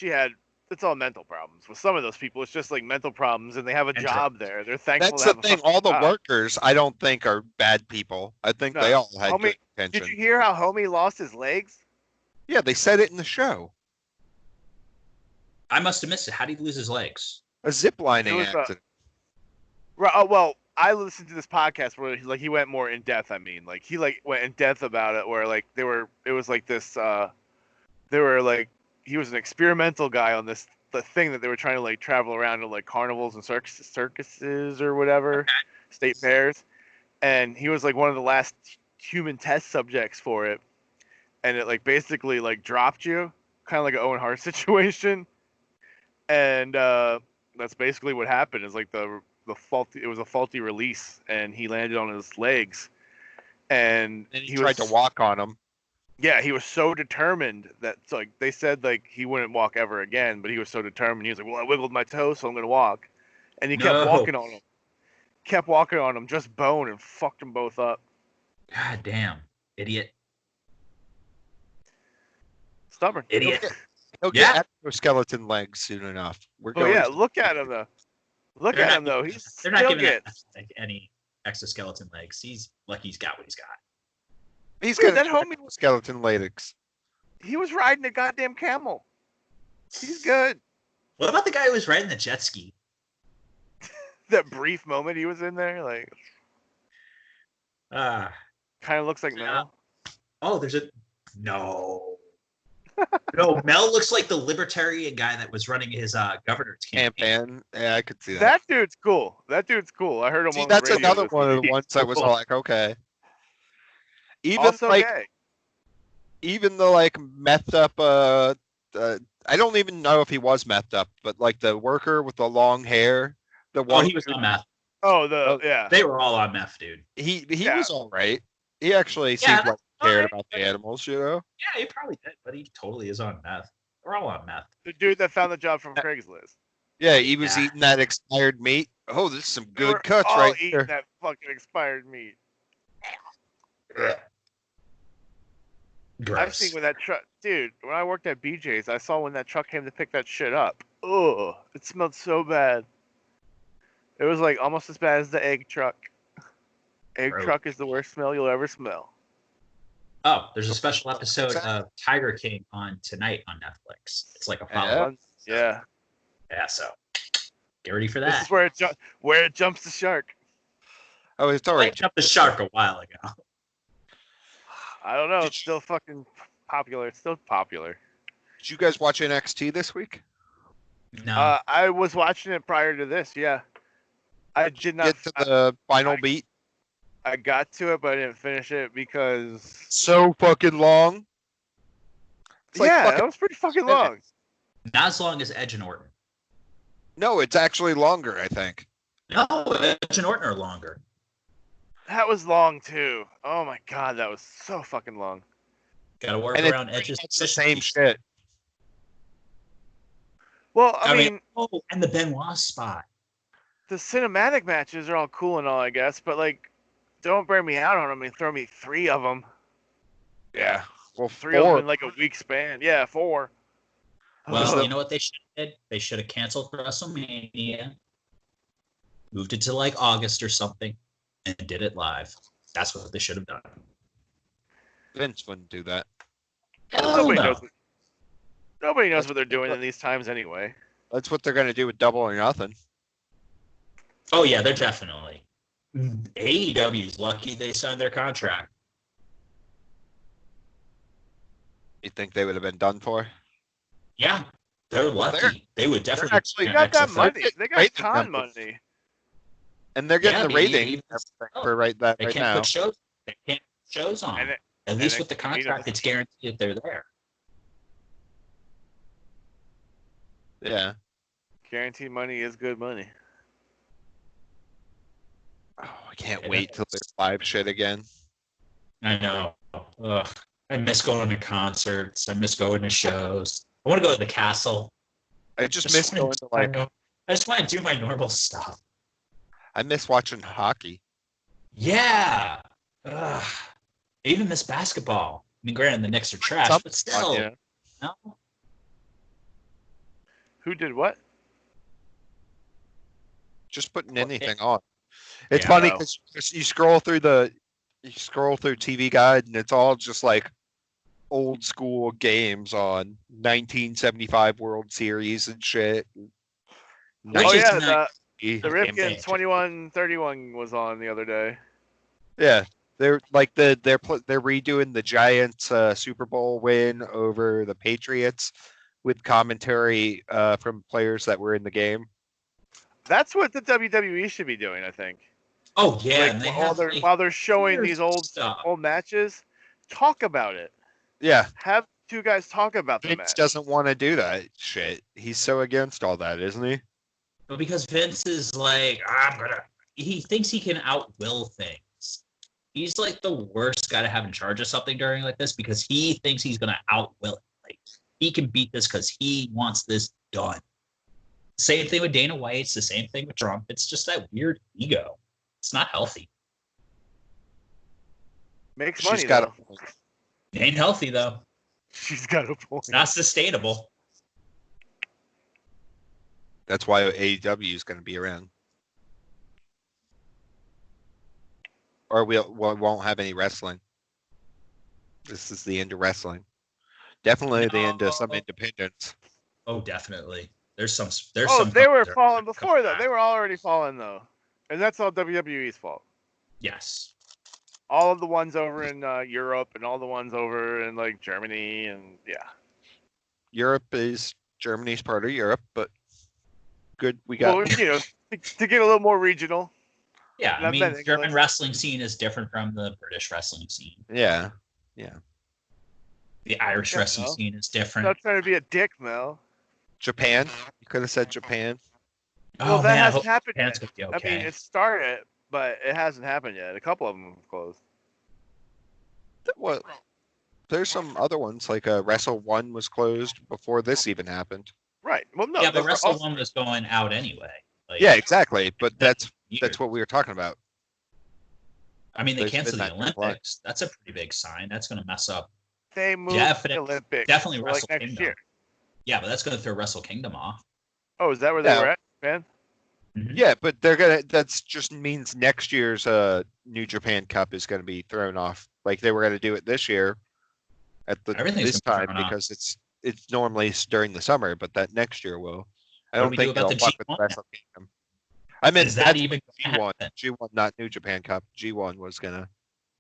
it's all mental problems. With some of those people, it's just like mental problems, and they have a job there. They're thankful. That's to the have thing. All the job. workers, I don't think, are bad people. I think they all had good intention. Did you hear how Homie lost his legs? Yeah, they said it in the show. I must have missed it. How did he lose his legs? A ziplining accident. Well, I listened to this podcast where he went more in depth. I mean, like he went in depth about it, where like it was like this. They were like, he was an experimental guy on the thing that they were trying to like travel around to like carnivals and circuses or whatever, state fairs, and he was like one of the last human test subjects for it, and it like basically like dropped you, kind of like an Owen Hart situation, and that's basically what happened. Is like it was a faulty release, and he landed on his legs, and he tried to walk on them. Yeah, he was so determined that like they said like he wouldn't walk ever again, but he was so determined. He was like, "Well, I wiggled my toe, so I'm gonna walk," and he kept walking on them, just bone, and fucked them both up. God damn, idiot! Stubborn idiot. He'll get exoskeleton legs soon enough. Look at him though. They're not giving him like any exoskeleton legs. He's lucky he's got what he's got. He's got that homie skeleton legs. He was riding a goddamn camel. He's good. What about the guy who was riding the jet ski? That brief moment he was in there, like, kind of looks like Mel. Oh, no. Mel looks like the libertarian guy that was running his governor's campaign. Yeah, I could see that. That dude's cool. I heard him on the radio. That's another one of the ones I was like, okay. Even also like, gay. Even the like methed up. I don't even know if he was methed up, but like the worker with the long hair, he was on meth. Yeah. They were all on meth, dude. He was all right. He actually seemed like he cared about the animals, you know. Yeah, he probably did, but he totally is on meth. We're all on meth. The dude that found the job from Craigslist. Yeah, he was eating that expired meat. Oh, there's some good cuts right eating there. That fucking expired meat. Gross. I've seen when that truck, dude. When I worked at BJ's, I saw when that truck came to pick that shit up. Ugh, it smelled so bad. It was like almost as bad as the egg truck. Egg truck is the worst smell you'll ever smell. Oh, there's a special episode of Tiger King on tonight on Netflix. It's like a follow-up. Yeah. Yeah. So get ready for that. This is where it jumps the shark. Oh, it's already jumped the shark a while ago. I don't know. It's still fucking popular. It's still popular. Did you guys watch NXT this week? No. I was watching it prior to this. Yeah. I did not get to the final beat. I got to it, but I didn't finish it because so fucking long. That was pretty fucking long. Not as long as Edge and Orton. No, it's actually longer, I think. No, Edge and Orton are longer. That was long too. Oh my god, that was so fucking long. Gotta work around Edge's. It's the same shit. Well, I mean, and the Benoit spot. The cinematic matches are all cool and all, I guess, but like, don't burn me out on them and throw me 3 of them. Yeah, well, 3 of them in like a week span. Yeah, 4. Well, you know what they should have did? They should have canceled WrestleMania, moved it to like August or something, and did it live. That's what they should have done. Vince wouldn't do that. Hell Nobody no. knows. Nobody knows what they're doing in these times anyway. That's what they're going to do with Double or Nothing. Oh yeah, they're definitely. AEW's lucky they signed their contract. You think they would have been done for? Yeah, they're lucky. They would definitely. actually They got that XFL. money. They got Rating con numbers. money. And they're getting Yeah, the rating even for right they can't now. put shows. They can't put shows on. And At least with the you contract, know, it's guaranteed if they're there. Yeah. guaranteed money is good money. Oh, I can't Yeah, wait till there's live shit again. I know. Ugh. I miss going to concerts. I miss going to shows. I want to go to the castle. I just miss going to I just want to do my normal stuff. I miss watching hockey. Yeah. Ugh. I even miss basketball. I mean, granted, the Knicks are trash, but still. Yeah. No? Who did what? Just putting anything on. It's Yeah, funny no. because you scroll through TV Guide and it's all just like old school games on 1975 World Series and shit. Oh is yeah, nice. the Ripken 21-31 was on the other day. Yeah, they're like they're redoing the Giants Super Bowl win over the Patriots with commentary from players that were in the game. That's what the WWE should be doing, I think. Oh yeah, Like, and they while they're showing these old stuff. matches, talk about it. Yeah, Have two guys talk about the Vince match. doesn't want to do that shit. He's so against all that, isn't he? But because Vince is like, he thinks he can outwill things. He's like the worst guy to have in charge of something during like this because he thinks he's gonna outwill it. Like he can beat this because he wants this done. Same thing with Dana White. It's the same thing with Trump. It's just that weird ego. It's not healthy. Makes She's money got though. a point. It ain't healthy though. She's got a point. It's not sustainable. That's why AEW is going to be around. Or we won't have any wrestling. This is the end of wrestling. Definitely the end of some independence. Oh, definitely. There's some. Oh, they were companies that are falling gonna before come that. back. They were already falling though, and that's all WWE's fault. Yes. All of the ones over in Europe and all the ones over in like Germany and Germany's part of Europe, but good. We got. Well, to get a little more regional. Yeah, I Not mean, that German English. wrestling scene is different from the British wrestling scene. Yeah. The Irish Yeah, wrestling no. scene is I'm different. not trying to be a dick, Mel. Japan. You could have said Japan. Well, Oh that man, I hasn't hope happened Japan's yet. gonna be okay. I mean, it started, but it hasn't happened yet. A couple of them have closed. What? There's some other ones like Wrestle One was closed before this even happened. Right. Well, no. yeah, but those are Wrestle also- One was going out anyway. Like, Yeah, exactly. But that's years. what we were talking about. I mean, they there's been canceled the that decline. Olympics. That's a pretty big sign. That's going to mess up. They moved the Olympics. Definitely for, Wrestle like next Kingdom. year. Yeah, but that's going to throw Wrestle Kingdom off. Oh, is that where they Yeah. were at, man? Mhm. Yeah, but they're gonna. That's just means next year's New Japan Cup is going to be thrown off. Like they were going to do it this year at Everything's this gonna be time thrown off. because it's normally during the summer, but that next year will. I What do don't we do think about they'll the fuck with G1? Wrestle Kingdom. I mean, Is that that's even gonna G1. happen? G1, not New Japan Cup. G1 was gonna.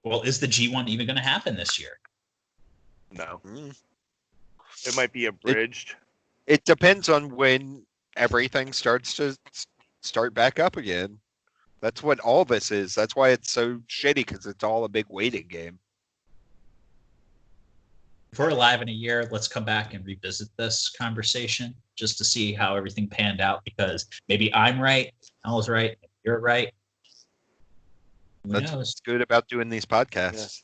Well, is the G1 even going to happen this year? No. Mm. It might be abridged. It depends on when everything starts to start back up again. That's what all this is. That's why it's so shitty because it's all a big waiting game. If we're alive in a year, let's come back and revisit this conversation just to see how everything panned out because maybe I'm right, El's right, you're right. Who That's knows? what's good about doing these podcasts.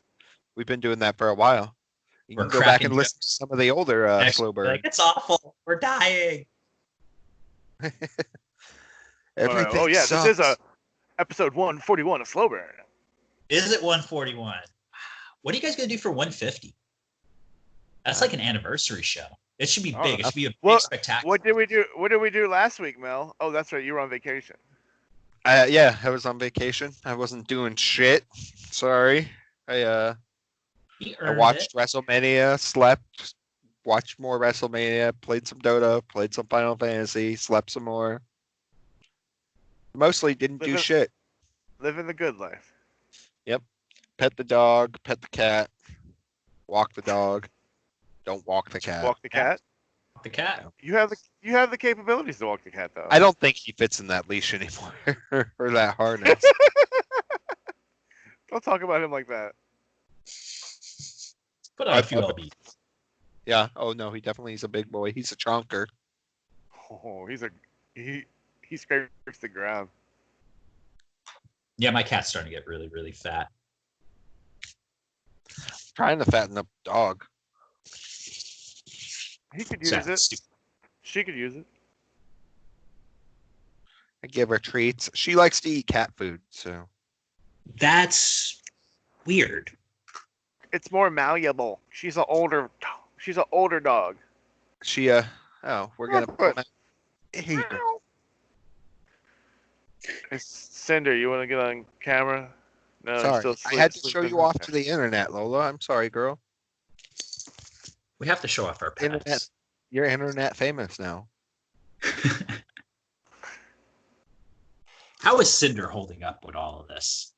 We've been doing that for a while. You We're can go back cracking and listen to some of the older Next, slow burn. like, it's awful. We're dying. Everything Oh yeah, sucks. this is episode 141 of Slow Burn. Is it 141? What are you guys going to do for 150? That's like an anniversary show. It should be Oh, big. It should be a big What- spectacular. What did we do? What did we do last week, Mel? Oh, that's right. You were on vacation. Yeah, I was on vacation. I wasn't doing shit. Sorry. I He I earned watched it. WrestleMania, slept, watched more WrestleMania, played some Dota, played some Final Fantasy, slept some more. Mostly didn't do shit. Living the good life. Yep. Pet the dog, pet the cat, walk the dog. Don't walk the cat. Walk the cat. The cat. You have the capabilities to walk the cat though. I don't think he fits in that leash anymore or that harness. Don't talk about him like that. Put on a few LB. Yeah. Oh no, he definitely is a big boy. He's a chonker. Oh, he scrapes the ground. Yeah, my cat's starting to get really, really fat. Trying to fatten up the dog. He could use it. She could use it. I give her treats. She likes to eat cat food, so. That's weird. It's more malleable. She's an older dog. She we're gonna put here. Hey, Cinder, you want to get on camera? No, Sorry, I had to show you off to the internet, Lola. I'm sorry, girl. We have to show off our pets. Internet, you're internet famous now. How is Cinder holding up with all of this?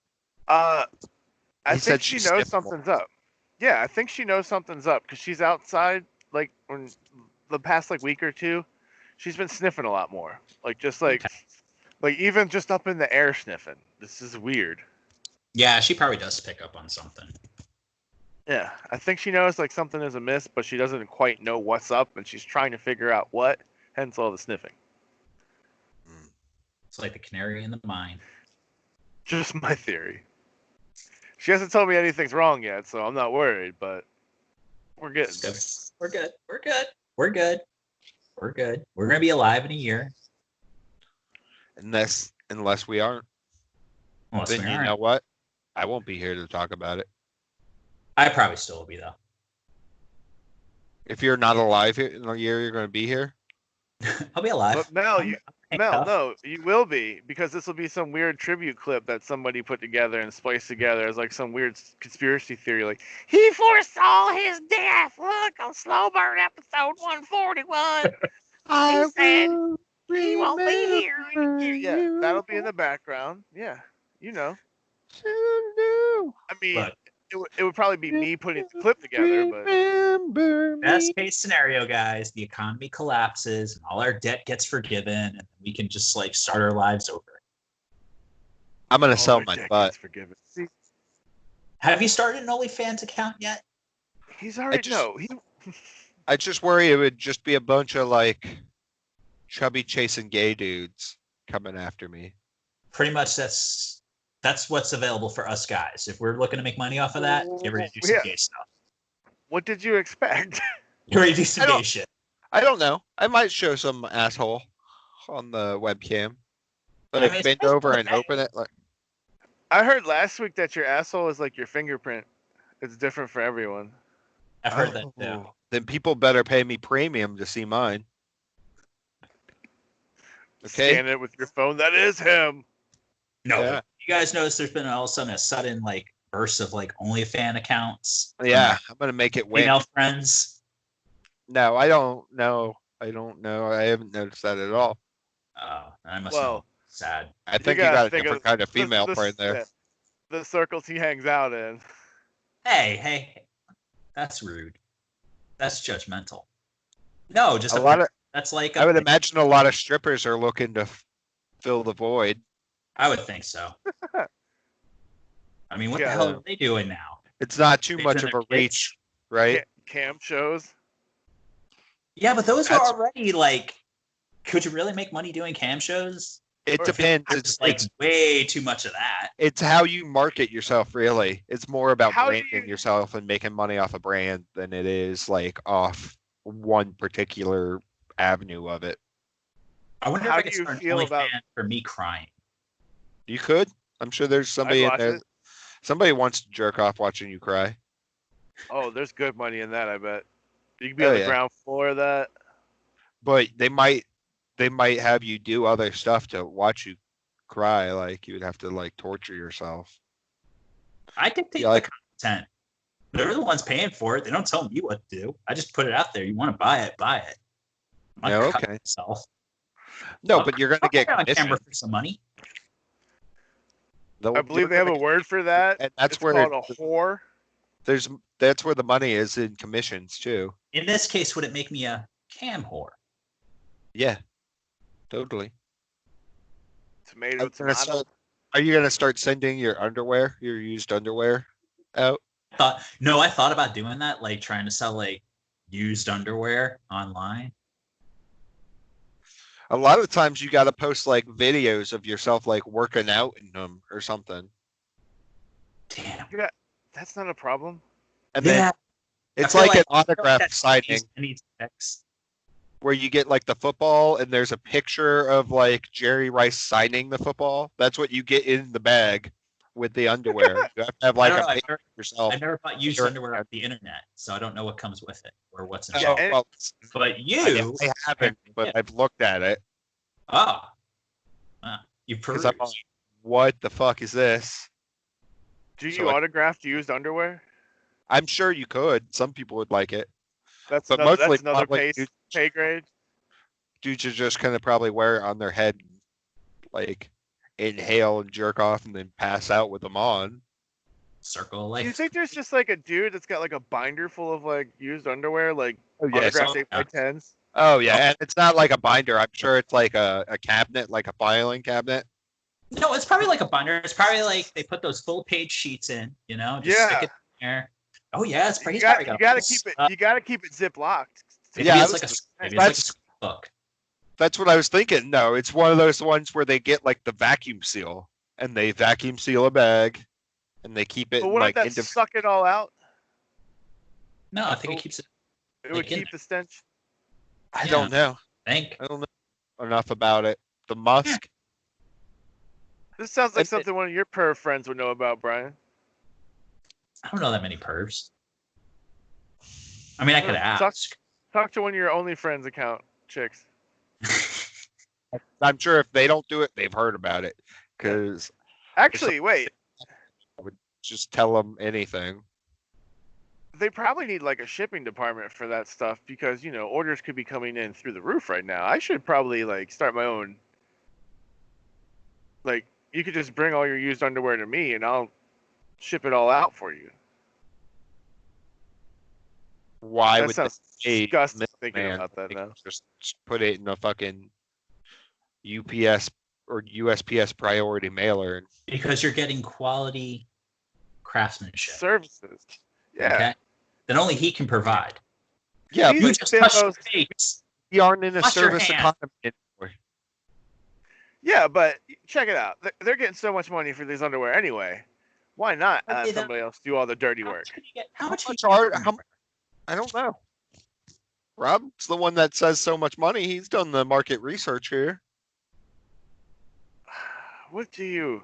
I He think said she she knows sniffed more. something's up. Yeah, I think she knows something's up because she's outside. Like when the past week or two, she's been sniffing a lot more. Like even just up in the air sniffing. This is weird. Yeah, she probably does pick up on something. Yeah, I think she knows something is amiss, but she doesn't quite know what's up, and she's trying to figure out what. Hence all the sniffing. It's like the canary in the mine. Just my theory. She hasn't told me anything's wrong yet, so I'm not worried. But we're good. We're good. We're good. We're good. We're good. We're gonna be alive in a year. Unless we aren't. Unless Then we you aren't. know what? I won't be here to talk about it. I probably still will be though. If you're not alive here in a year, you're going to be here. I'll be alive. But Mel, tough. no, you will be, because this will be some weird tribute clip that somebody put together and spliced together as some weird conspiracy theory. Like, he foresaw his death. Look on Slow Burn episode 141. He said he won't be here. Yeah, that'll be in the background. Yeah, you know. I mean, Look, it would probably be me putting the clip together, but best case scenario, guys, the economy collapses and all our debt gets forgiven, and we can just start our lives over. I'm going to all sell their my debt butt. gets forgiven. See, Have you started an OnlyFans account yet? he's already I just worry it would just be a bunch of chubby chasing gay dudes coming after me. Pretty much that's what's available for us guys. If we're looking to make money off of that, get ready to do some gay stuff. What did you expect? Get ready to do some gay shit. I don't know. I might show some asshole on the webcam. Bend over and open it. I heard last week that your asshole is like your fingerprint. It's different for everyone. I've heard that too. Then people better pay me premium to see mine. Okay. Scan it with your phone. That is him. No, Yeah. you guys notice there's been all of a sudden burst of OnlyFans accounts. Yeah, I'm gonna make it win. Female friends. No, I don't know. I haven't noticed that at all. Oh, I must be sad. I think you got a different kind of female the, friend there. yeah, the circles he hangs out in. Hey, that's rude. That's judgmental. No, just that's I would imagine a lot of strippers are looking to fill the void. I would think so. I mean, what the hell are they doing now? It's not too much of a reach, right? Cam shows. Yeah, but those are already could you really make money doing cam shows? It depends. It's way too much of that. It's how you market yourself, really. It's more about branding yourself and making money off a brand than it is off one particular avenue of it. I wonder if I could start an OnlyFans for me crying. You could. I'm sure there's somebody in there. Somebody wants to jerk off watching you cry. Oh, there's good money in that, I bet. You could be on the ground floor of that. But they might have you do other stuff to watch you cry. You would have to torture yourself. I dictate the content. They're the ones paying for it. They don't tell me what to do. I just put it out there. You want to buy it, buy it. I'm not cutting myself. No, but you're going to get on camera for some money. I believe they have a word for that. And that's it's called a whore. That's where the money is in commissions too. In this case, would it make me a cam whore? Yeah, totally. Tomato. Are you going to start sending your used underwear out? I thought about doing that, like trying to sell like used underwear online. A lot of times you got to post like videos of yourself like working out in them or something. Damn. That's not a problem. And then it's like an autograph signing where you get like the football and there's a picture of like Jerry Rice signing the football. That's what you get in the bag with the underwear. You have to have like a picture of yourself. I never bought used underwear off the internet, so I don't know what comes with it or what's in it. Well, but you, I haven't, but I've looked at it. Oh, you perused. I'm like, what the fuck is this? Do you autograph used underwear? I'm sure you could. Some people would like it. That's another pay grade. Dudes are just gonna probably wear it on their head, like inhale and jerk off, and then pass out with them on. Circle of life. Do you think there's just like a dude that's got like a binder full of like used underwear, like autographed 8x10s? Oh yeah, and it's not like a binder. I'm sure it's like a cabinet, like a filing cabinet. No, it's probably like a binder. It's probably like they put those full page sheets in, just stick it in there. Oh yeah, it's pretty. You gotta keep it. You gotta keep it zip locked. Yeah, it's like a scrapbook. That's what I was thinking. No, it's one of those ones where they get like the vacuum seal and they vacuum seal a bag and they keep it. But wouldn't that suck it all out? No, I think it keeps it. It would keep the stench. I don't know. I don't know enough about it. The musk. This sounds like something one of your perv friends would know about, Brian. I don't know that many pervs. I mean, I could ask. Talk to one of your OnlyFriends account chicks. I'm sure if they don't do it, they've heard about it. Because actually, wait. I would just tell them anything. They probably need like a shipping department for that stuff because orders could be coming in through the roof right now. I should probably like start my own. Like you could just bring all your used underwear to me and I'll ship it all out for you. Why that would sounds disgusting thinking about that now? Just put it in a fucking UPS or USPS priority mailer. Because you're getting quality craftsmanship services. Yeah. Okay? That only he can provide. Yeah, you just touch your face. We aren't in a service economy anymore. Yeah, but check it out. They're getting so much money for these underwear anyway. Why not let somebody else do all the dirty work? How much I don't know. Rob's the one that says so much money. He's done the market research here. What do you?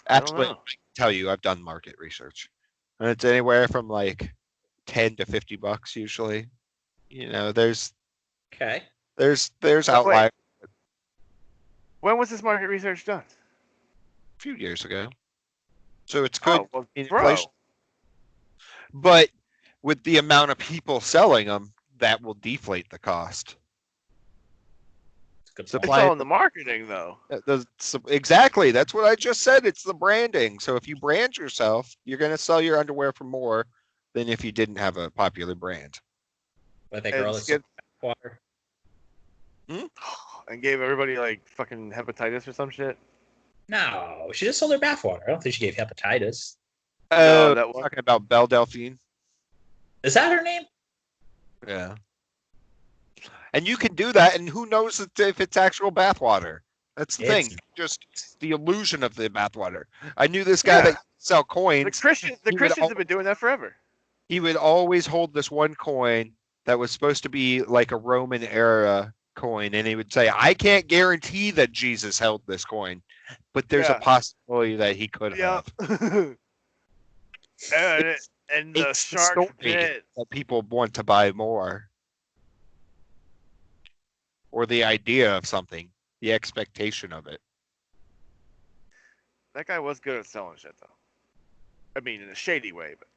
Actually, I can tell you, I've done market research, and it's anywhere from like $10 to $50 usually. There's outliers. When was this market research done? A few years ago. So it's good in bro. inflation. But with the amount of people selling them, that will deflate the cost. It's all in the marketing, though. Exactly. That's what I just said. It's the branding. So if you brand yourself, you're going to sell your underwear for more than if you didn't have a popular brand. But that girl is water. And gave everybody like fucking hepatitis or some shit. No, she just sold her bathwater. I don't think she gave hepatitis. No, that was talking about Belle Delphine. Is that her name? Yeah. And you can do that, and who knows if it's actual bathwater? That's the thing. Just the illusion of the bathwater. I knew this guy that sell coins. The Christians have been doing that forever. He would always hold this one coin that was supposed to be like a Roman era coin, and he would say, "I can't guarantee that Jesus held this coin, but there's a possibility that he could have." And the shark bit that people want to buy more. Or the idea of something, the expectation of it. That guy was good at selling shit, though. I mean, in a shady way, but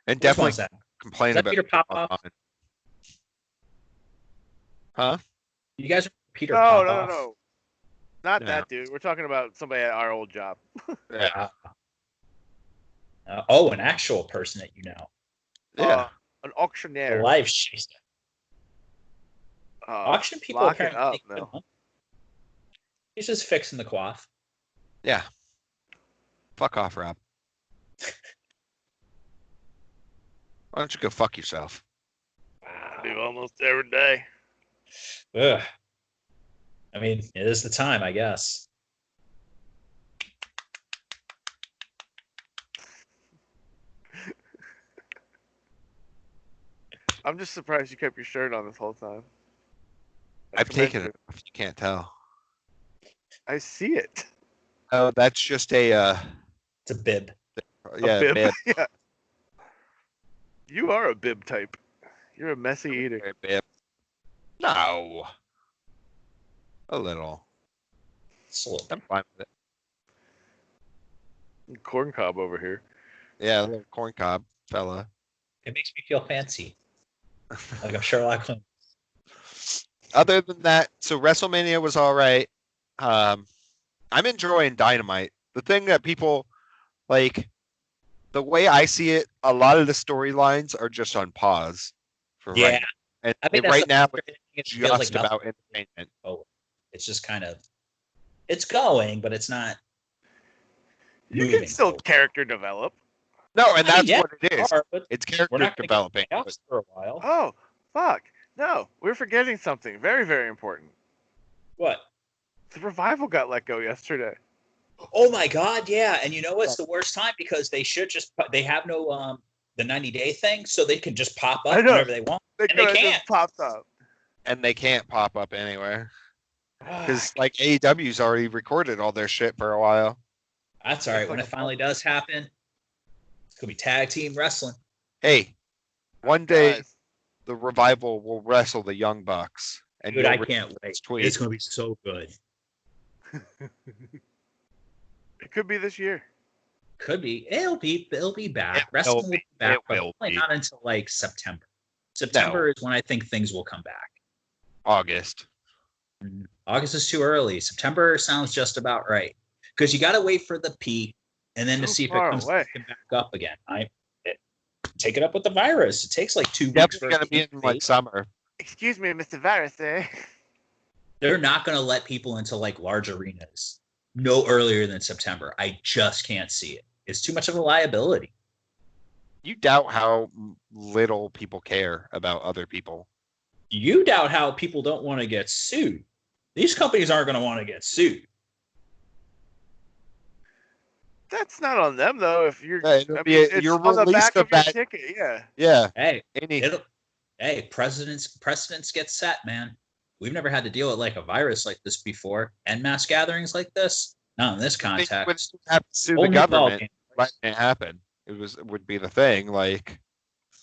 And Which one's definitely that? complain Is that about Peter it all the Popoff? time. Huh? You guys are Peter no, Popoff? no, not No. that dude. We're talking about somebody at our old job. Yeah. An actual person that you know. Yeah. An A auctioneer. live she's auction people Lock it apparently up, make good no. money. He's just fixing the cloth. Yeah. Fuck off, Rob. Why don't you go fuck yourself? Do almost every day. Ugh. I mean, it is the time, I guess. I'm just surprised you kept your shirt on this whole time. I've taken it off. You can't tell. I see it. Oh, that's just a It's a bib. yeah, A bib. bib. Yeah. You are a bib type. You're a messy eater. A bib. No. A little. It's a little I'm fine with it. Corn cob over here. Yeah, a little corn cob fella. It makes me feel fancy. Like I'm Sherlock Holmes. Other than that, so WrestleMania was all right. I'm enjoying Dynamite. The thing that people like, the way I see it, a lot of the storylines are just on pause for Yeah. right now. And I mean, right now, it it's feels like just about entertainment. Oh, it's just kind of, it's going, but it's not. You moving can still forward. character develop. No, and I mean, that's yeah, what it is. but It's we're character not gonna get developing. playoffs for a while. Oh, fuck. No, we're forgetting something very, very important. What? The Revival got let go yesterday. Oh my God, yeah. And you know what's the worst time? Because they should just, they have no, the 90-day thing, so they can just pop I up know. whenever they want. They And they could've can't. just popped up. And they can't pop up anywhere. Because like AEW's already recorded all their shit for a while. That's all right. When it finally does happen, it's gonna be tag team wrestling. Hey, one day Guys, the Revival will wrestle the Young Bucks. And Dude, you'll I read can't this wait. tweet. It's gonna be so good. it could be this year. Could be. It'll be back. It Wrestling will will be. be back, It but will probably be. not until like September. September is when I think things will come back. August. August is too early. September sounds just about right. Because you got to wait for the peak and then to So see if it far comes away. back up again. Take it up with the virus. It takes like 2 weeks. Definitely For going to be in like summer. Excuse me, Mr. Virus. They're not going to let people into like large arenas no earlier than September. I just can't see it. It's too much of a liability. You doubt how little people care about other people. You doubt how people don't want to get sued. These companies aren't going to want to get sued. That's not on them though. If you're, Yeah, it's your on the release back of of your that- ticket. Yeah. Yeah. Hey, precedents get set, man. We've never had to deal with like a virus like this before, and mass gatherings like this. Not in this context. Would have to sue the Whole new government. ballgame. Letting it happen. Would be the thing. Like,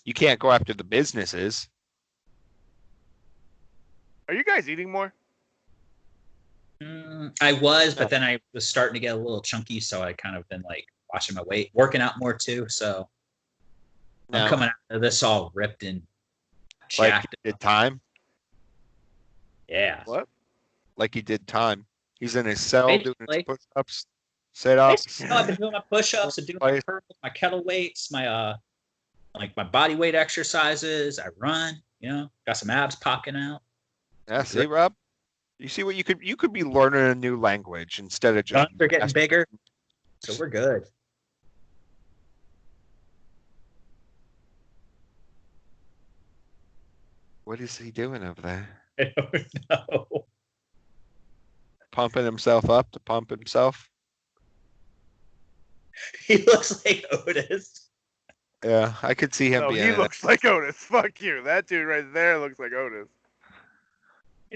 you can't go after the businesses. Are you guys eating more? I was, but then I was starting to get a little chunky, so I kind of been like watching my weight, working out more too. So I'm coming out of this all ripped and like jacked. he did time. Yeah. What? Like he did time. He's in his cell doing his Basically. push-ups, sit-ups. I've been doing my push-ups and doing my curls, my kettle weights, my like my body weight exercises. I run, got some abs popping out. Yeah, see, Rob? You see what you could be learning a new language instead of just They're getting bigger, so we're good. What is he doing over there? I don't know. Pumping himself up to pump himself? He looks like Otis. Yeah, I could see him No, being he in it. looks like Otis. Fuck you. That dude right there looks like Otis.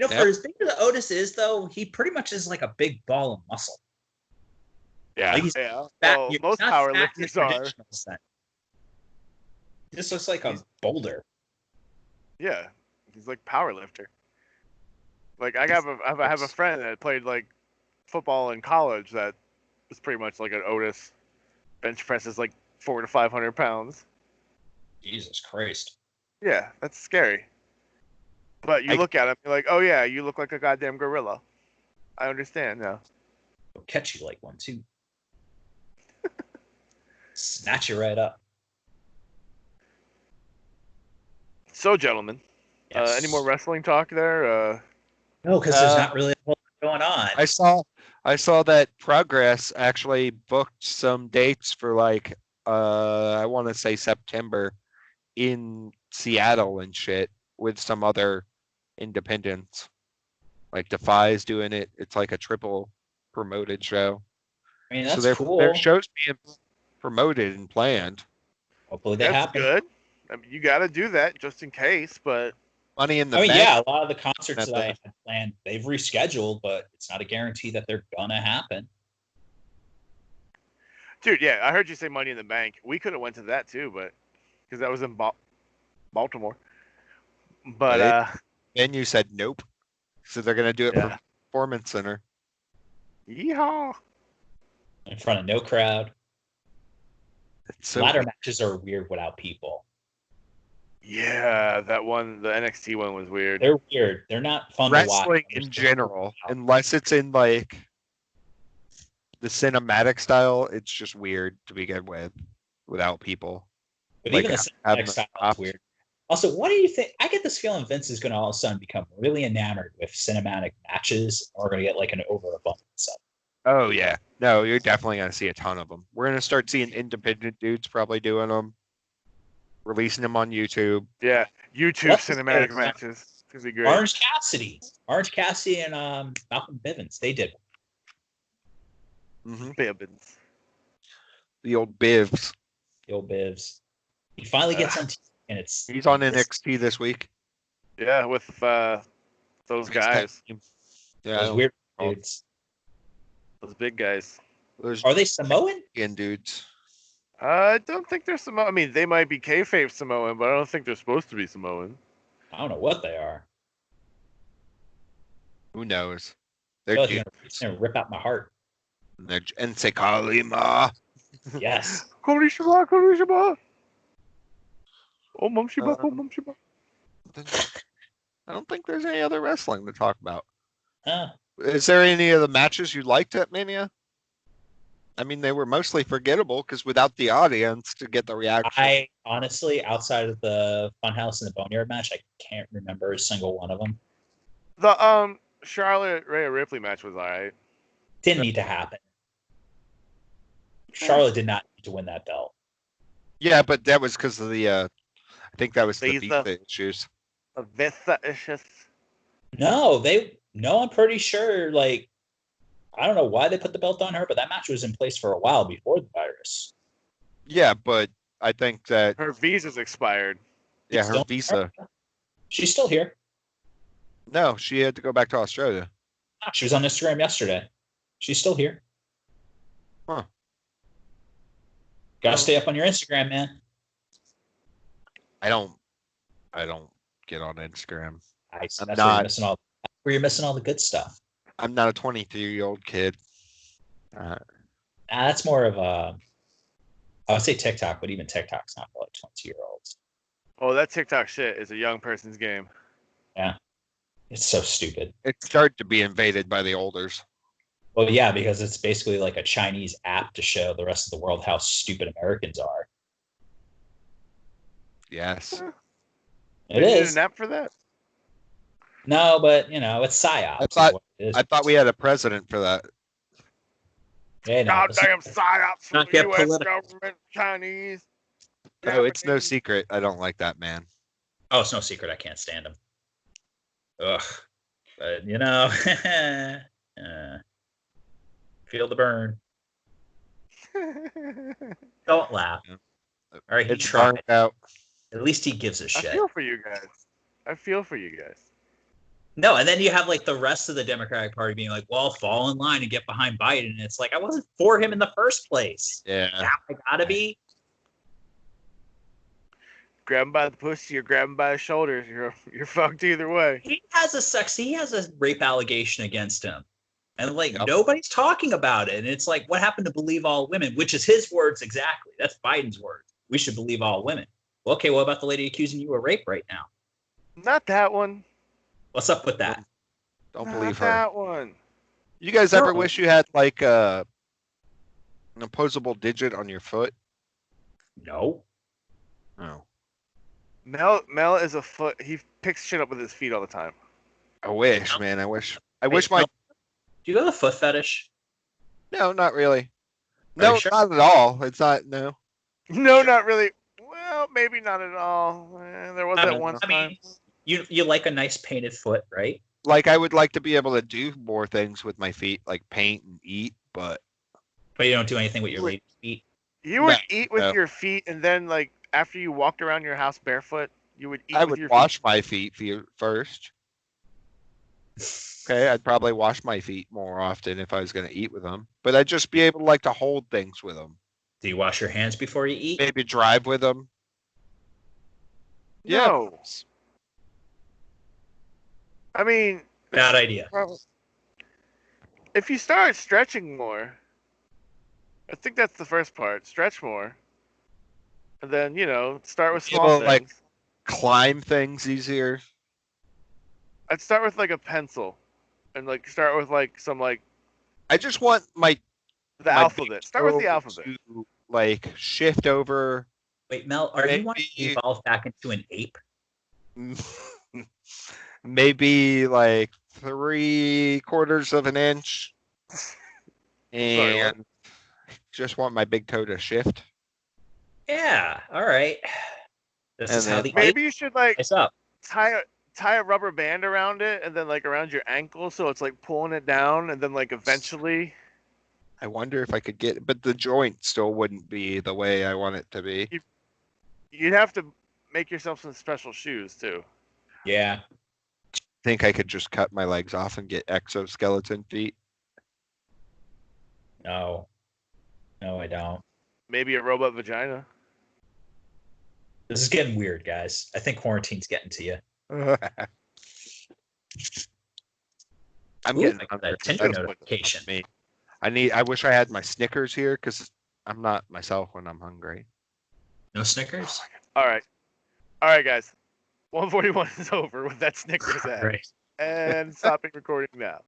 For as big as Otis is, though, he pretty much is like a big ball of muscle. Yeah. Like he's Yeah. fat, Well, he's most not power fat in the lifters are. traditional sense. He just looks like a boulder. Yeah. He's like power lifter. Like I have a friend that played like football in college that was pretty much like an Otis. Bench presses like 400 to 500 pounds. Jesus Christ. Yeah, that's scary. But you look at him, you're like, oh yeah, you look like a goddamn gorilla. I understand now. He'll catch you like one too. Snatch you right up. So, gentlemen, Yes. any more wrestling talk there? No, because there's not really a whole lot going on. I saw that Progress actually booked some dates for like I want to say September in Seattle and shit with some other independents. Like Defy's doing it. It's like a triple promoted show. I mean, that's so cool. their shows being promoted and planned. Hopefully they That's happen. good. I mean, you got to do that just in case, but Money in the I mean, bank. yeah, a lot of the concerts That that I had planned, they've rescheduled, but it's not a guarantee that they're gonna happen. dude, yeah, I heard you say Money in the Bank. We could have went to that too, but because that was in Baltimore. But Then you said nope. So they're gonna do it Yeah. from Performance Center. yeehaw. In front of no crowd. It's so Ladder matches are weird without people. Yeah, that one, the NXT one was weird. They're weird. They're not fun to watch. wrestling in general, unless it's in like the cinematic style, it's just weird to begin with without people. But like, even the having cinematic the style is stops. weird. Also, what do you think? I get this feeling Vince is going to all of a sudden become really enamored with cinematic matches, or we're going to get like an overabundance of. Oh yeah, no, you're definitely gonna see a ton of them. We're gonna start seeing independent dudes probably doing them, releasing them on YouTube. Yeah, YouTube What's his cinematic face? matches. It's gonna be great. Orange Cassidy, and Malcolm Bivens, they did. Bibbins. The old Bivs. The old Bivs. He finally gets on TV, and it's He's on NXT this week. Yeah, with those guys, Yeah, those weird Oh. dudes. those big guys. those Are they Samoan? Indian dudes. I don't think they're Samoan. I mean, they might be kayfabe Samoan, but I don't think they're supposed to be Samoan. I don't know what they are. Who knows? I They're feel like dudes. it's gonna rip out my heart. And say Kalima. Yes. Konnichiwa, konnichiwa. Oh, mum shiba, oh, Um, mum shiba. I don't think there's any other wrestling to talk about. Uh, Is there any of the matches you liked at Mania? I mean, they were mostly forgettable because without the audience to get the reaction. I honestly, outside of the Funhouse and the Boneyard match, I can't remember a single one of them. The Charlotte Rhea Ripley match was alright. Didn't need to happen. Charlotte did not need to win that belt. Yeah, but that was because of the. I think that was the Visa. visa issues. Vista issues. No, I'm pretty sure, like, I don't know why they put the belt on her, but that match was in place for a while before the virus. Yeah, but I think that Her visa's expired. her Still- visa. She's still here. No, she had to go back to Australia. She was on Instagram yesterday. She's still here. Huh. Gotta stay up on your Instagram, man. I don't get on Instagram. That's I'm where not. you're missing all. That's where you're missing all the good stuff. I'm not a 23-year-old kid. That's more of a. I would say TikTok, but even TikTok's not for like 20-year-olds. Oh, that TikTok shit is a young person's game. It's so stupid. It's starting to be invaded by the olders. Well, yeah, because it's basically like a Chinese app to show the rest of the world how stupid Americans are. Yes. It They need is. an app for that. No, but it's psyops. I thought- is what it is. I thought we had a president for that. Yeah, no, Goddamn psyops from Not the get U.S. political. government, Chinese. No, it's no Japanese. secret. I don't like that man. Oh, it's no secret. I can't stand him. Ugh. But feel the burn. Don't laugh. Yeah. All right, he It's tried. dark out. At least he gives a I shit. feel for you guys. I feel for you guys. No, and then you have like the rest of the Democratic Party being like, "Well, fall in line and get behind Biden." And it's like, I wasn't for him in the first place. Yeah. Now I gotta be. Grab him by the pussy or grab him by the shoulders. You're fucked either way. He has a rape allegation against him. And like nobody's talking about it. And it's like, what happened to believe all women? Which is his words exactly. That's Biden's words. We should believe all women. Well, okay, what about the lady accusing you of rape right now? Not that one. What's up with that? Don't Not believe her. that one. You guys ever No. wish you had like an opposable digit on your foot? No. No. Mel is a foot. He picks shit up with his feet all the time. I wish, man. I wish my. Do you go to the foot fetish? No, not really. Are No, you sure? not at all. It's not. No. No, not really. Well, maybe not at all. There was that one I time. mean, you like a nice painted foot, right? Like I would like to be able to do more things with my feet, like paint and eat, but But you don't do anything with your lady's feet. You would No, eat with no. your feet, and then like after you walked around your house barefoot, you would eat I with would your wash my feet first. Okay, I'd probably wash my feet more often if I was going to eat with them, but I'd just be able to like to hold things with them. Do you wash your hands before you eat? Maybe drive with them. feet. Yeah. No. I mean, Bad idea. if you start stretching more, I think that's the first part. Stretch more, and then start with Be small able to, like, things. climb things easier. I'd start with like a pencil, and like start with like some like I just want the my alphabet. Start with the toe alphabet. to like shift over. Wait, Mel, are you wanting to Maybe- evolve back into an ape? Maybe like 3/4 of an inch, Sorry, what? and just want my big toe to shift. Yeah. All right. This And is how then, the Maybe you should like ape is up. tie a rubber band around it, and then like around your ankle, so it's like pulling it down, and then like eventually. I wonder if I could get, but the joint still wouldn't be the way I want it to be. You'd have to make yourself some special shoes too. Yeah. Think I could just cut my legs off and get exoskeleton feet. No. No, I don't. Maybe a robot vagina. This is getting weird, guys. I think quarantine's getting to you. I'm Ooh, getting I got hungry. a Tinder That's what notification. me. I wish I had my Snickers here because I'm not myself when I'm hungry. No Snickers? All right, guys. 141 is over with that Snickers ad, Right. and stopping recording now.